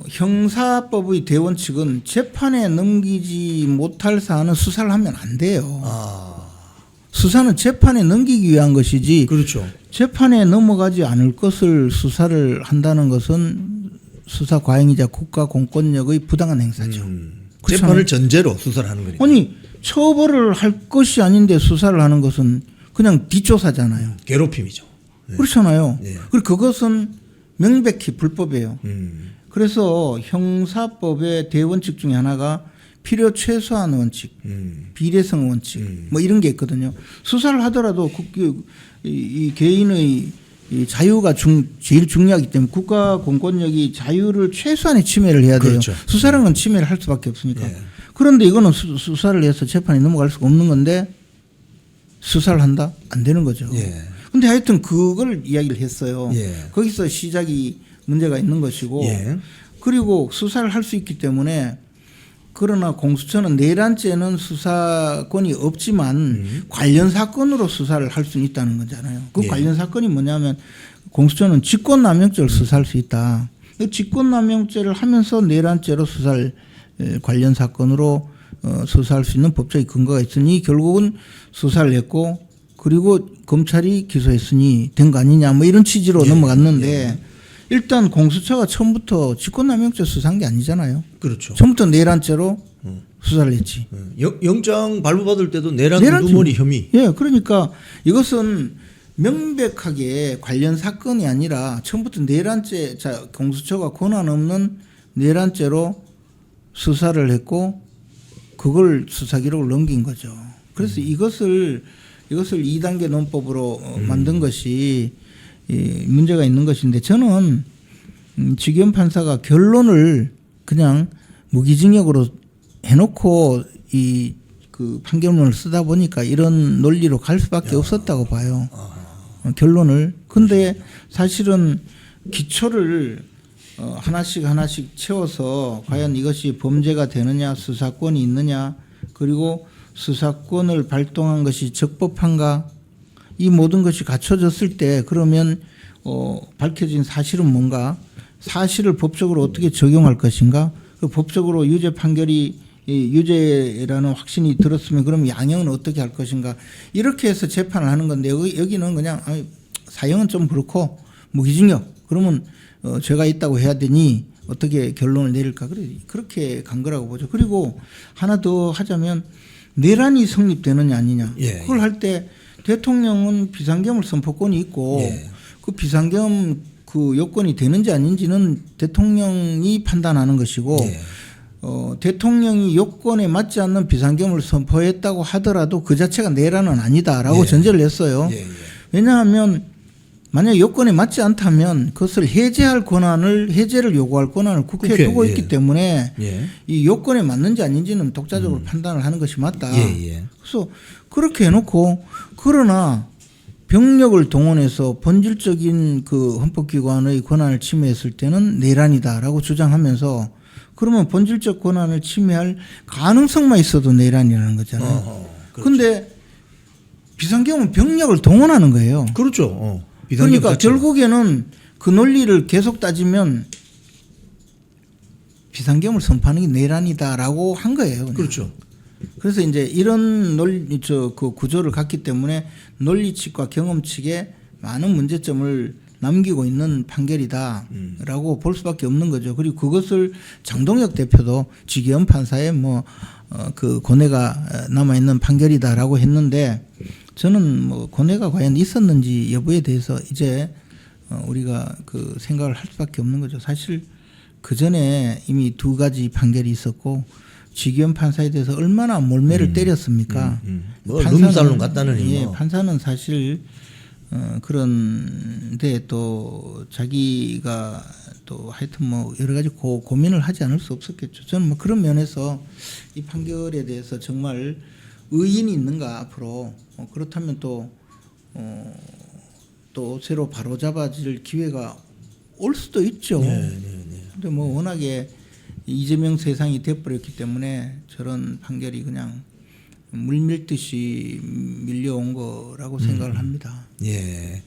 형사법의 대원칙은 재판에 넘기지 못할 사안은 수사를 하면 안 돼요. 수사는 재판에 넘기기 위한 것이지 그렇죠. 재판에 넘어가지 않을 것을 수사를 한다는 것은 수사 과잉이자 국가 공권력의 부당한 행사죠. 재판을 전제로 수사를 하는 거니까. 아니 처벌을 할 것이 아닌데 수사를 하는 것은 그냥 뒷조사잖아요. 괴롭힘이죠. 네. 그렇잖아요. 네. 그리고 그것은 명백히 불법이에요. 그래서 형사법의 대원칙 중에 하나가 필요 최소한 원칙, 비례성 원칙, 뭐 이런 게 있거든요. 수사를 하더라도 이 개인의 이 자유가 제일 중요하기 때문에 국가 공권력이 자유를 최소한의 침해를 해야 돼요. 그렇죠. 수사라는 건 침해를 할 수밖에 없으니까. 예. 그런데 이거는 수사를 해서 재판에 넘어갈 수가 없는 건데 수사를 한다? 안 되는 거죠. 예. 근데 하여튼 그걸 이야기를 했어요. 예. 거기서 시작이 문제가 있는 것이고 예. 그리고 수사를 할 수 있기 때문에 그러나 공수처는 내란죄는 수사권이 없지만 관련 사건으로 수사를 할 수는 있다는 거잖아요. 그 예. 관련 사건이 뭐냐면 공수처는 직권남용죄를 수사할 수 있다. 직권남용죄를 하면서 내란죄로 수사를 관련 사건으로 수사할 수 있는 법적인 근거가 있으니 결국은 수사를 했고 그리고 검찰이 기소했으니 된 거 아니냐 뭐 이런 취지로 예. 넘어갔는데 예. 일단 공수처가 처음부터 직권남용죄 수사한 게 아니잖아요. 그렇죠. 처음부터 내란죄로 수사를 했지. 영장 발부받을 때도 내란 내란죄. 우두머리 혐의. 예, 그러니까 이것은 명백하게 관련 사건이 아니라 처음부터 내란죄, 자, 공수처가 권한 없는 내란죄로 수사를 했고 그걸 수사 기록을 넘긴 거죠. 그래서 이것을 2단계 논법으로 만든 것이 문제가 있는 것인데 저는 지기현 판사가 결론을 그냥 무기징역으로 해놓고 그 판결문을 쓰다 보니까 이런 논리로 갈 수밖에 없었다고 봐요. 결론을. 근데 사실은 기초를 하나씩 채워서 과연 이것이 범죄가 되느냐, 수사권이 있느냐, 그리고 수사권을 발동한 것이 적법한가, 이 모든 것이 갖춰졌을 때 그러면 밝혀진 사실은 뭔가, 사실을 법적으로 어떻게 적용할 것인가, 그 법적으로 유죄 판결이 유죄라는 확신이 들었으면 그럼 양형은 어떻게 할 것인가, 이렇게 해서 재판을 하는 건데 여기는 그냥 사형은 좀 그렇고 무기징역 그러면 죄가 있다고 해야 되니 어떻게 결론을 내릴까, 그렇게 간 거라고 보죠. 그리고 하나 더 하자면 내란이 성립되느냐 아니냐, 예. 그걸 할 때 대통령은 비상계엄을 선포권이 있고 예. 그 비상계엄 그 요건이 되는지 아닌지는 대통령이 판단하는 것이고 예. 대통령이 요건에 맞지 않는 비상계엄을 선포했다고 하더라도 그 자체가 내란은 아니다라고 예. 전제를 했어요. 예. 왜냐하면 만약 요건에 맞지 않다면 그것을 해제를 요구할 권한을 국회에 두고 예. 있기 때문에 예. 이 요건에 맞는지 아닌지는 독자적으로 판단을 하는 것이 맞다. 예. 그래서 그렇게 해놓고 그러나 병력을 동원해서 본질적인 그 헌법기관의 권한을 침해했을 때는 내란이다라고 주장하면서 그러면 본질적 권한을 침해할 가능성만 있어도 내란이라는 거잖아요. 그런데 비상계엄은 병력을 동원하는 거예요. 그렇죠. 그러니까 결국에는 그 논리를 계속 따지면 비상계엄을 선포하는 게 내란이다라고 한 거예요. 그냥. 그렇죠. 그래서 이제 이런 그 구조를 갖기 때문에 논리칙과 경험칙에 많은 문제점을 남기고 있는 판결이다라고 볼 수밖에 없는 거죠. 그리고 그것을 장동혁 대표도 지기현 판사의 그 고뇌가 남아 있는 판결이다라고 했는데 저는 고뇌가 과연 있었는지 여부에 대해서 이제 우리가 그 생각을 할 수밖에 없는 거죠. 사실 그 전에 이미 두 가지 판결이 있었고. 지기현 판사에 대해서 얼마나 몰매를 때렸습니까? 룸살롱 갔다느니. 예, 판사는 사실 그런데 또 자기가 또 하여튼 여러 가지 고민을 하지 않을 수 없었겠죠. 저는 그런 면에서 이 판결에 대해서 정말 의인이 있는가 앞으로 그렇다면 또 새로 바로잡아질 기회가 올 수도 있죠. 근데 워낙에 이재명 세상이 돼버렸기 때문에 저런 판결이 그냥 물밀듯이 밀려온 거라고 생각을 합니다. 예.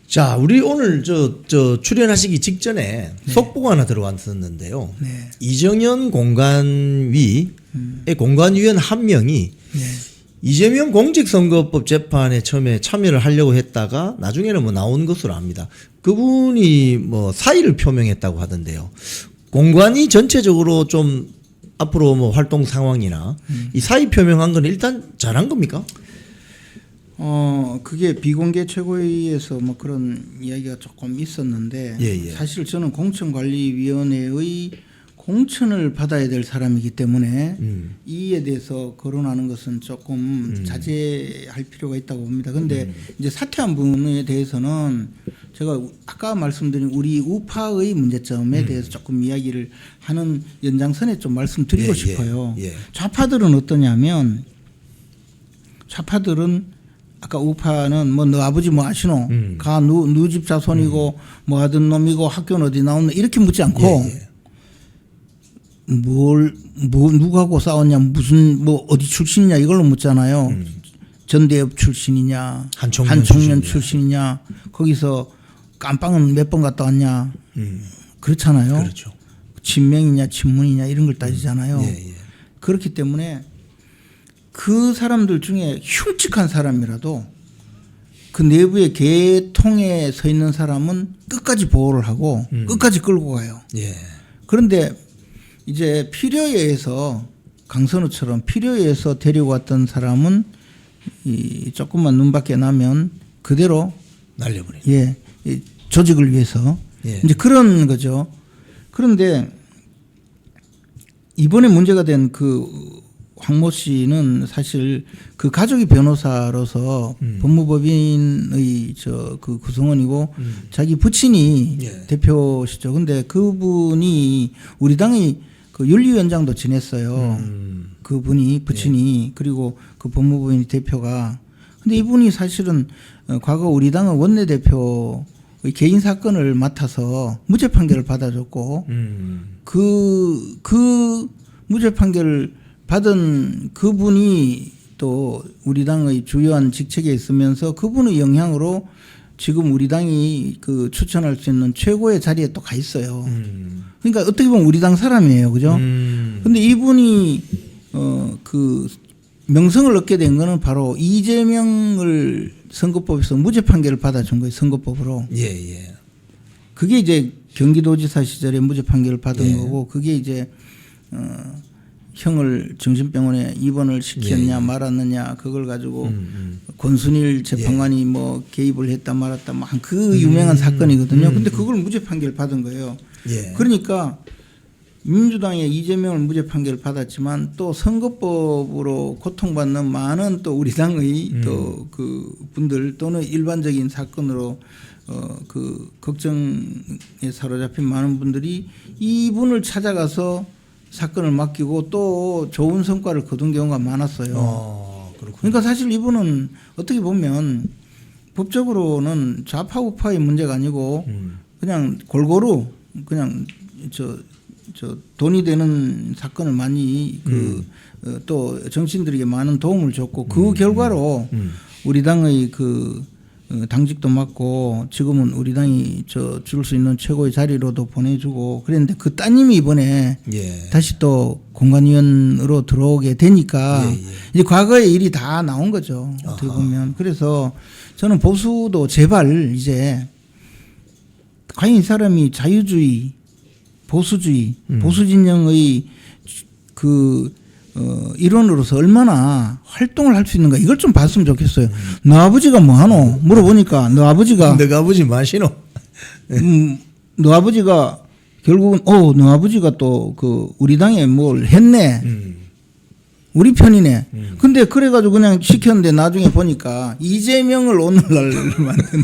자, 우리 오늘 저 출연하시기 직전에 속보가 하나 들어왔었는데요. 네. 이정현 공관위의 공관위원 한 명이 이재명 공직선거법 재판에 처음에 참여를 하려고 했다가 나중에는 나온 것으로 압니다. 그분이 사의를 표명했다고 하던데요. 공관위 전체적으로 좀 앞으로 뭐 활동 상황이나 이 사의 표명한 건 일단 잘한 겁니까? 그게 비공개 최고위에서 뭐 그런 이야기가 조금 있었는데 예, 예. 사실 저는 공천관리위원회의 공천을 받아야 될 사람이기 때문에 이에 대해서 거론하는 것은 조금 자제할 필요가 있다고 봅니다. 그런데 이제 사퇴한 부분에 대해서는 제가 아까 말씀드린 우리 우파의 문제점에 대해서 조금 이야기를 하는 연장선에 좀 말씀드리고 예, 싶어요. 예. 좌파들은 어떠냐면 좌파들은 아까 우파는 뭐 너 아버지 뭐 아시노? 가 누 집 자손이고 뭐 하던 놈이고 학교는 어디 나오노? 이렇게 묻지 않고 예. 누구하고 싸웠냐, 무슨 뭐 어디 출신이냐 이걸로 묻잖아요. 전대협 출신이냐, 한총련 출신이냐, 거기서 깜빵은 몇 번 갔다 왔냐, 그렇잖아요. 그렇죠. 친명이냐, 친문이냐 이런 걸 따지잖아요. 예, 예. 그렇기 때문에 그 사람들 중에 흉측한 사람이라도 그 내부의 계통에 서 있는 사람은 끝까지 보호를 하고 끝까지 끌고 가요. 예. 그런데 이제 필요에 의해서 강선우처럼 필요에 의해서 데리고 왔던 사람은 이 조금만 눈밖에 나면 그대로 날려버리네. 예, 이 조직을 위해서 예. 이제 그런 거죠. 그런데 이번에 문제가 된 그 황모 씨는 사실 그 가족이 변호사로서 법무법인의 그 구성원이고 자기 부친이 예. 대표시죠. 근데 그분이 우리 당의 그 윤리위원장도 지냈어요. 그분이 부친이 그리고 그 법무법인 대표가. 근데 이분이 사실은 과거 우리 당의 원내대표의 개인 사건을 맡아서 무죄 판결을 받아줬고 그 무죄 판결을 받은 그분이 또 우리 당의 주요한 직책에 있으면서 그분의 영향으로 지금 우리 당이 그 추천할 수 있는 최고의 자리에 또 가 있어요. 그러니까 어떻게 보면 우리 당 사람이에요. 그죠? 근데 이분이 그 명성을 얻게 된 거는 바로 이재명을 선거법에서 무죄 판결을 받아준 거예요. 선거법으로. 예, 예. 그게 이제 경기도지사 시절에 무죄 판결을 받은 예. 거고 그게 이제 형을 정신병원에 입원을 시켰냐 말았느냐 그걸 가지고 권순일 재판관이 뭐 개입을 했다 말았다 뭐 그 유명한 사건이거든요. 근데 그걸 무죄 판결 받은 거예요. 예. 그러니까 민주당의 이재명을 무죄 판결을 받았지만 또 선거법으로 고통받는 많은 또 우리 당의 또 그 분들 또는 일반적인 사건으로 그 걱정에 사로잡힌 많은 분들이 이분을 찾아가서 사건을 맡기고 또 좋은 성과를 거둔 경우가 많았어요. 그러니까 사실 이분은 어떻게 보면 법적으로는 좌파 우파의 문제가 아니고 그냥 골고루 그냥 저 돈이 되는 사건을 많이 또 정치인들에게 많은 도움을 줬고 그 결과로 우리 당의 그 당직도 맡고 지금은 우리 당이 줄 수 있는 최고의 자리로도 보내주고 그랬는데 그 따님이 이번에 예. 다시 또 공관위원으로 들어오게 되니까 예, 예. 이제 과거의 일이 다 나온 거죠. 어떻게 보면. 그래서 저는 보수도 제발 이제 과연 이 사람이 자유주의, 보수주의, 보수 진영의 일원으로서 얼마나 활동을 할 수 있는가 이걸 좀 봤으면 좋겠어요. 너 아버지가 뭐 하노? 물어보니까 너 아버지가 너가 아버지 마시노? 너 아버지가 결국은 너 아버지가 또 그 우리 당에 뭘 했네. 우리 편이네. 근데 그래가지고 그냥 시켰는데 나중에 보니까 이재명을 오늘날 만든.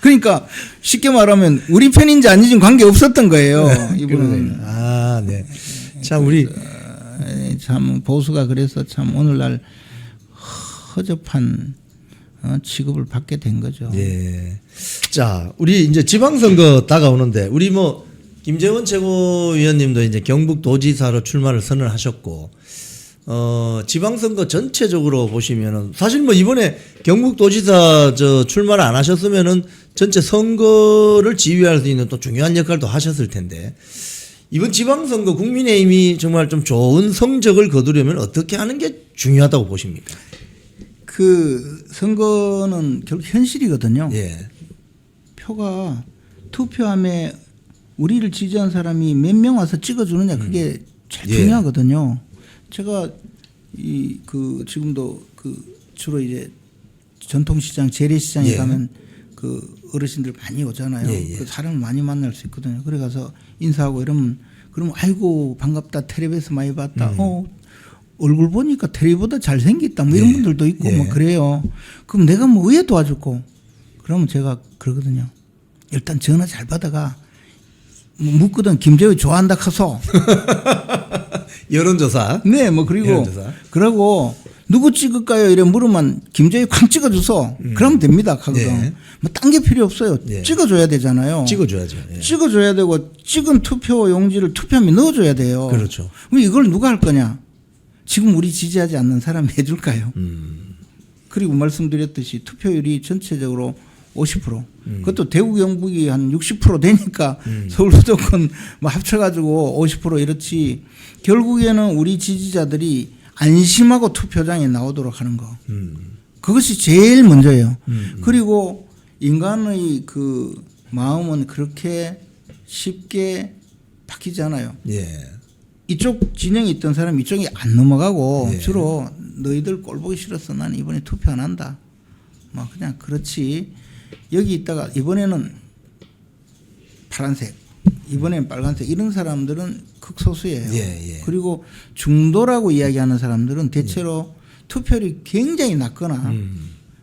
그러니까 쉽게 말하면 우리 편인지 아닌지 관계 없었던 거예요. 이분은. 아, 네. 참 우리 참 보수가 그래서 참 오늘날 허접한 취급을 받게 된 거죠. 예. 자, 우리 이제 지방선거 다가오는데 우리 뭐 김재원 최고위원님도 이제 경북도지사로 출마를 선언하셨고 지방선거 전체적으로 보시면은 사실 뭐 이번에 경북도지사 출마를 안 하셨으면은 전체 선거를 지휘할 수 있는 또 중요한 역할도 하셨을 텐데 이번 지방선거 국민의힘이 정말 좀 좋은 성적을 거두려면 어떻게 하는 게 중요하다고 보십니까? 그 선거는 결국 현실이거든요. 예. 표가 투표함에 우리를 지지한 사람이 몇 명 와서 찍어주느냐 그게 제일 예. 중요하거든요. 제가 지금도 주로 이제 전통시장, 재래시장에 예. 가면 그 어르신들 많이 오잖아요. 예, 예. 그 사람을 많이 만날 수 있거든요. 그래 가서 인사하고 이러면 그러면 아이고 반갑다, 텔레비에서 많이 봤다. 얼굴 보니까 텔레비보다 잘생겼다. 뭐 이런 예. 분들도 있고 예. 뭐 그래요. 그럼 내가 뭐 왜 도와줄고? 그러면 제가 그러거든요. 일단 전화 잘 받아가. 묻거든. 김재호 좋아한다 커서. 여론조사. 네, 뭐 그리고 여론조사. 그러고 누구 찍을까요? 이래 물으면 김재희 쾅 찍어줘서 그러면 됩니다. 하거든. 예. 뭐 딴 게 필요 없어요. 예. 찍어줘야 되잖아요. 찍어줘야죠. 예. 찍어줘야 되고 찍은 투표 용지를 투표함에 넣어줘야 돼요. 그렇죠. 그럼 이걸 누가 할 거냐? 지금 우리 지지하지 않는 사람이 해줄까요? 그리고 말씀드렸듯이 투표율이 전체적으로 50%. 그것도 대구 경북이 한 60% 되니까 서울 수도권 뭐 합쳐가지고 50% 이렇지. 결국에는 우리 지지자들이 안심하고 투표장에 나오도록 하는 거. 그것이 제일 먼저예요. 그리고 인간의 그 마음은 그렇게 쉽게 바뀌지 않아요. 예. 이쪽 진영에 있던 사람이 이쪽에 안 넘어가고 예. 주로 너희들 꼴 보기 싫어서 나는 이번에 투표 안 한다. 뭐 그냥 그렇지. 여기 있다가 이번에는 파란색, 이번에는 빨간색 이런 사람들은 극소수예요. 예, 예. 그리고 중도라고 이야기하는 사람들은 대체로 투표율이 굉장히 낮거나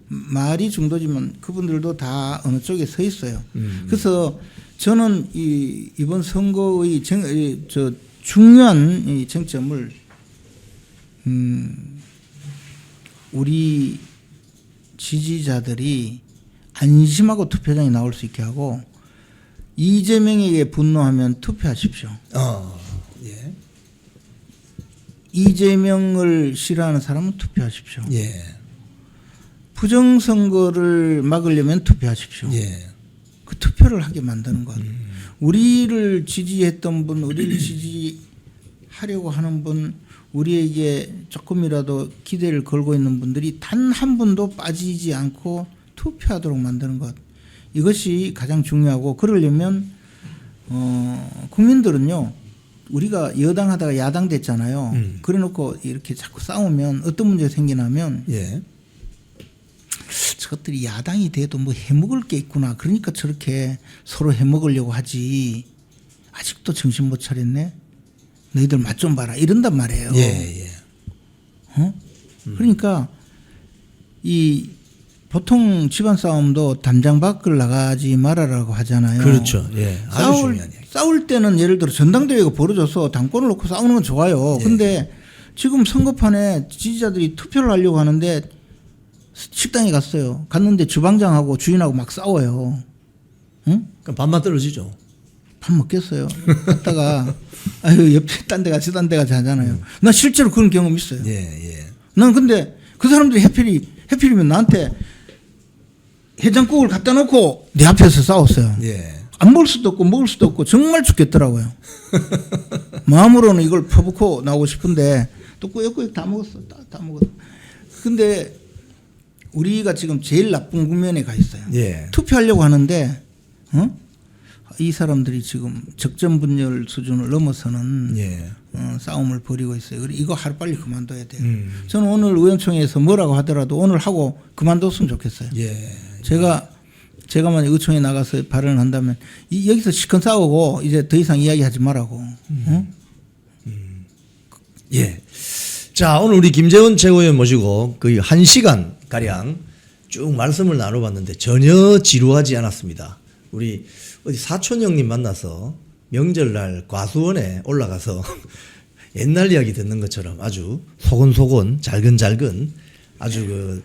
말이 중도지만 그분들도 다 어느 쪽에 서 있어요. 그래서 저는 이번 선거의 중요한 이 쟁점을 우리 지지자들이 안심하고 투표장에 나올 수 있게 하고 이재명에게 분노하면 투표하십시오. 예. 이재명을 싫어하는 사람은 투표하십시오. 예. 부정선거를 막으려면 투표하십시오. 예. 그 투표를 하게 만드는 것. 우리를 지지했던 분, 우리를 지지하려고 하는 분, 우리에게 조금이라도 기대를 걸고 있는 분들이 단 한 분도 빠지지 않고 투표하도록 만드는 것. 이것이 가장 중요하고 그러려면 국민들은요. 우리가 여당 하다가 야당 됐잖아요. 그래놓고 이렇게 자꾸 싸우면 어떤 문제가 생기냐면 예. 저것들이 야당이 돼도 뭐 해먹을 게 있구나. 그러니까 저렇게 서로 해먹으려고 하지. 아직도 정신 못 차렸네. 너희들 맛 좀 봐라. 이런단 말이에요. 예. 예. 그러니까 이 보통 집안 싸움도 담장 밖을 나가지 말아라고 하잖아요. 그렇죠. 예. 아주 중요한 이야기. 싸울 때는 예를 들어 전당대회가 벌어져서 당권을 놓고 싸우는 건 좋아요. 예. 근데 지금 선거판에 지지자들이 투표를 하려고 하는데 식당에 갔어요. 갔는데 주방장하고 주인하고 막 싸워요. 응? 그럼 밥만 떨어지죠. 밥 먹겠어요. 갔다가 아유 옆에 딴 데 가지 딴 데 가지 하잖아요. 나 실제로 그런 경험 있어요. 예. 난 근데 그 사람들이 해필이면 나한테 해장국을 갖다 놓고 내 앞에서 싸웠어요. 예. 안 먹을 수도 없고 먹을 수도 없고 정말 죽겠더라고요. 마음으로는 이걸 퍼붓고 나오고 싶은데 또 꾸역꾸역 다 먹었어. 다 먹었어. 근데 우리가 지금 제일 나쁜 국면에 가 있어요. 예. 투표하려고 하는데 이 사람들이 지금 적전분열 수준을 넘어서는 예. 싸움을 벌이고 있어요. 그리고 이거 하루빨리 그만둬야 돼요. 저는 오늘 의원총회에서 뭐라고 하더라도 오늘 하고 그만뒀으면 좋겠어요. 예. 제가 만약 의총에 나가서 발언을 한다면 여기서 시큰 싸우고 이제 더 이상 이야기하지 말라고. 예. 자, 오늘 우리 김재원 최고위원 모시고 거의 1시간 가량 쭉 말씀을 나눠봤는데 전혀 지루하지 않았습니다. 우리 어디 사촌 형님 만나서 명절날 과수원에 올라가서 옛날 이야기 듣는 것처럼 아주 소곤소곤 잘근잘근 아주 그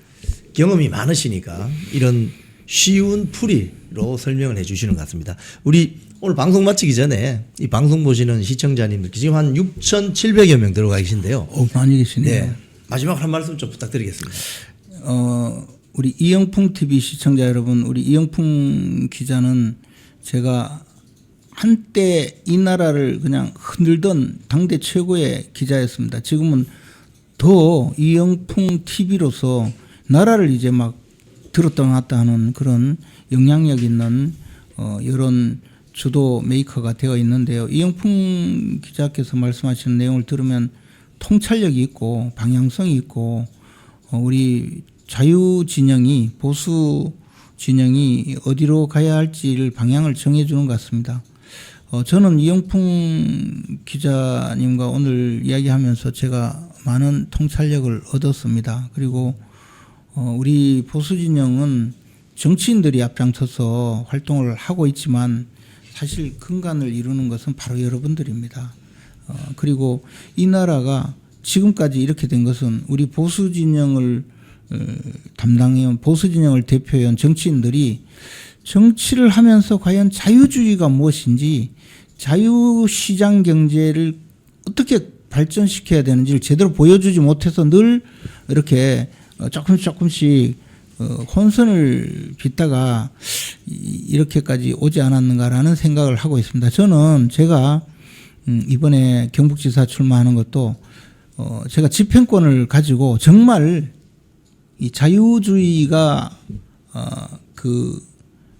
경험이 많으시니까 이런 쉬운 풀이로 설명을 해 주시는 것 같습니다. 우리 오늘 방송 마치기 전에 이 방송 보시는 시청자님들 지금 한 6,700여 명 들어가 계신데요. 많이 계시네요. 네. 마지막 한 말씀 좀 부탁드리겠습니다. 우리 이영풍 TV 시청자 여러분, 우리 이영풍 기자는 제가 한때 이 나라를 그냥 흔들던 당대 최고의 기자였습니다. 지금은 더 이영풍 TV로서 나라를 이제 막 들었다 놨다 하는 그런 영향력 있는 여론 주도 메이커가 되어 있는데요. 이영풍 기자께서 말씀하시는 내용을 들으면 통찰력이 있고 방향성이 있고 우리 자유 진영이 보수 진영이 어디로 가야 할지를 방향을 정해주는 것 같습니다. 저는 이영풍 기자님과 오늘 이야기하면서 제가 많은 통찰력을 얻었습니다. 그리고 우리 보수 진영은 정치인들이 앞장서서 활동을 하고 있지만 사실 근간을 이루는 것은 바로 여러분들입니다. 그리고 이 나라가 지금까지 이렇게 된 것은 우리 보수 진영을 담당해온 보수 진영을 대표해온 정치인들이 정치를 하면서 과연 자유주의가 무엇인지 자유시장 경제를 어떻게 발전시켜야 되는지를 제대로 보여주지 못해서 늘 이렇게 조금씩 혼선을 빚다가 이렇게까지 오지 않았는가라는 생각을 하고 있습니다. 저는 제가 이번에 경북지사 출마하는 것도 제가 집행권을 가지고 정말 이 자유주의가 그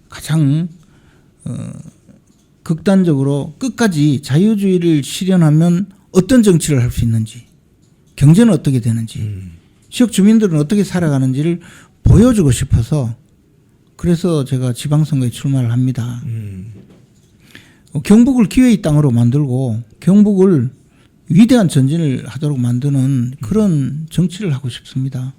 가장 극단적으로 끝까지 자유주의를 실현하면 어떤 정치를 할 수 있는지, 경제는 어떻게 되는지, 지역 주민들은 어떻게 살아가는지를 보여주고 싶어서 그래서 제가 지방선거에 출마를 합니다. 경북을 기회의 땅으로 만들고 경북을 위대한 전진을 하도록 만드는 그런 정치를 하고 싶습니다.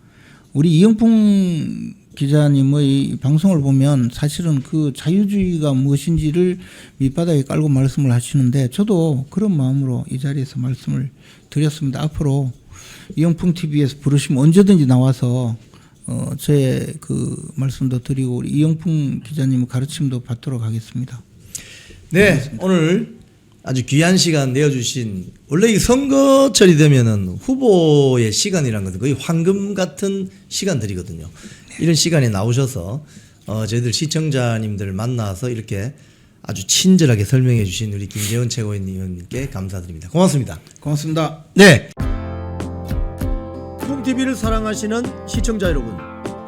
우리 이영풍 기자님의 방송을 보면 사실은 그 자유주의가 무엇인지를 밑바닥에 깔고 말씀을 하시는데 저도 그런 마음으로 이 자리에서 말씀을 드렸습니다. 앞으로 이영풍 TV에서 부르시면 언제든지 나와서 제 그 말씀도 드리고 우리 이영풍 기자님의 가르침도 받도록 하겠습니다. 네, 고맙습니다. 오늘 아주 귀한 시간 내어주신, 원래 이 선거철이 되면은 후보의 시간이라는 것은 거의 황금 같은 시간들이거든요. 이런 시간에 나오셔서 저희들 시청자님들 만나서 이렇게 아주 친절하게 설명해 주신 우리 김재원 최고위원님께 감사드립니다. 고맙습니다. 고맙습니다. 네. 쿵TV를 사랑하시는 시청자 여러분,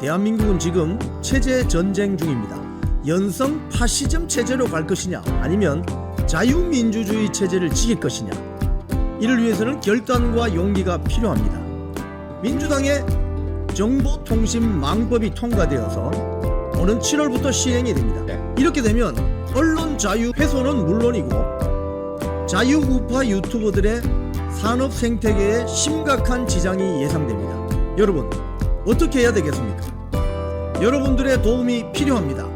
대한민국은 지금 체제 전쟁 중입니다. 연성 파시즘 체제로 갈 것이냐, 아니면 자유민주주의 체제를 지킬 것이냐, 이를 위해서는 결단과 용기가 필요합니다. 민주당의 정보통신망법이 통과되어서 오는 7월부터 시행이 됩니다. 이렇게 되면 언론 자유 훼손은 물론이고 자유우파 유튜버들의 산업 생태계에 심각한 지장이 예상됩니다. 여러분, 어떻게 해야 되겠습니까? 여러분들의 도움이 필요합니다.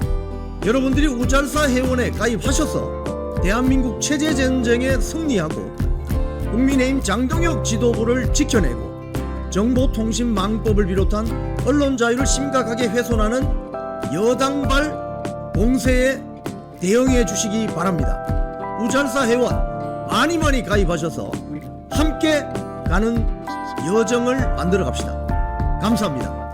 여러분들이 우잘사 회원에 가입하셔서 대한민국 체제 전쟁에 승리하고 국민의힘 장동혁 지도부를 지켜내고 정보통신망법을 비롯한 언론 자유를 심각하게 훼손하는 여당발 공세에 대응해 주시기 바랍니다. 우잘사 회원 많이 가입하셔서 함께 가는 여정을 만들어 갑시다. 감사합니다.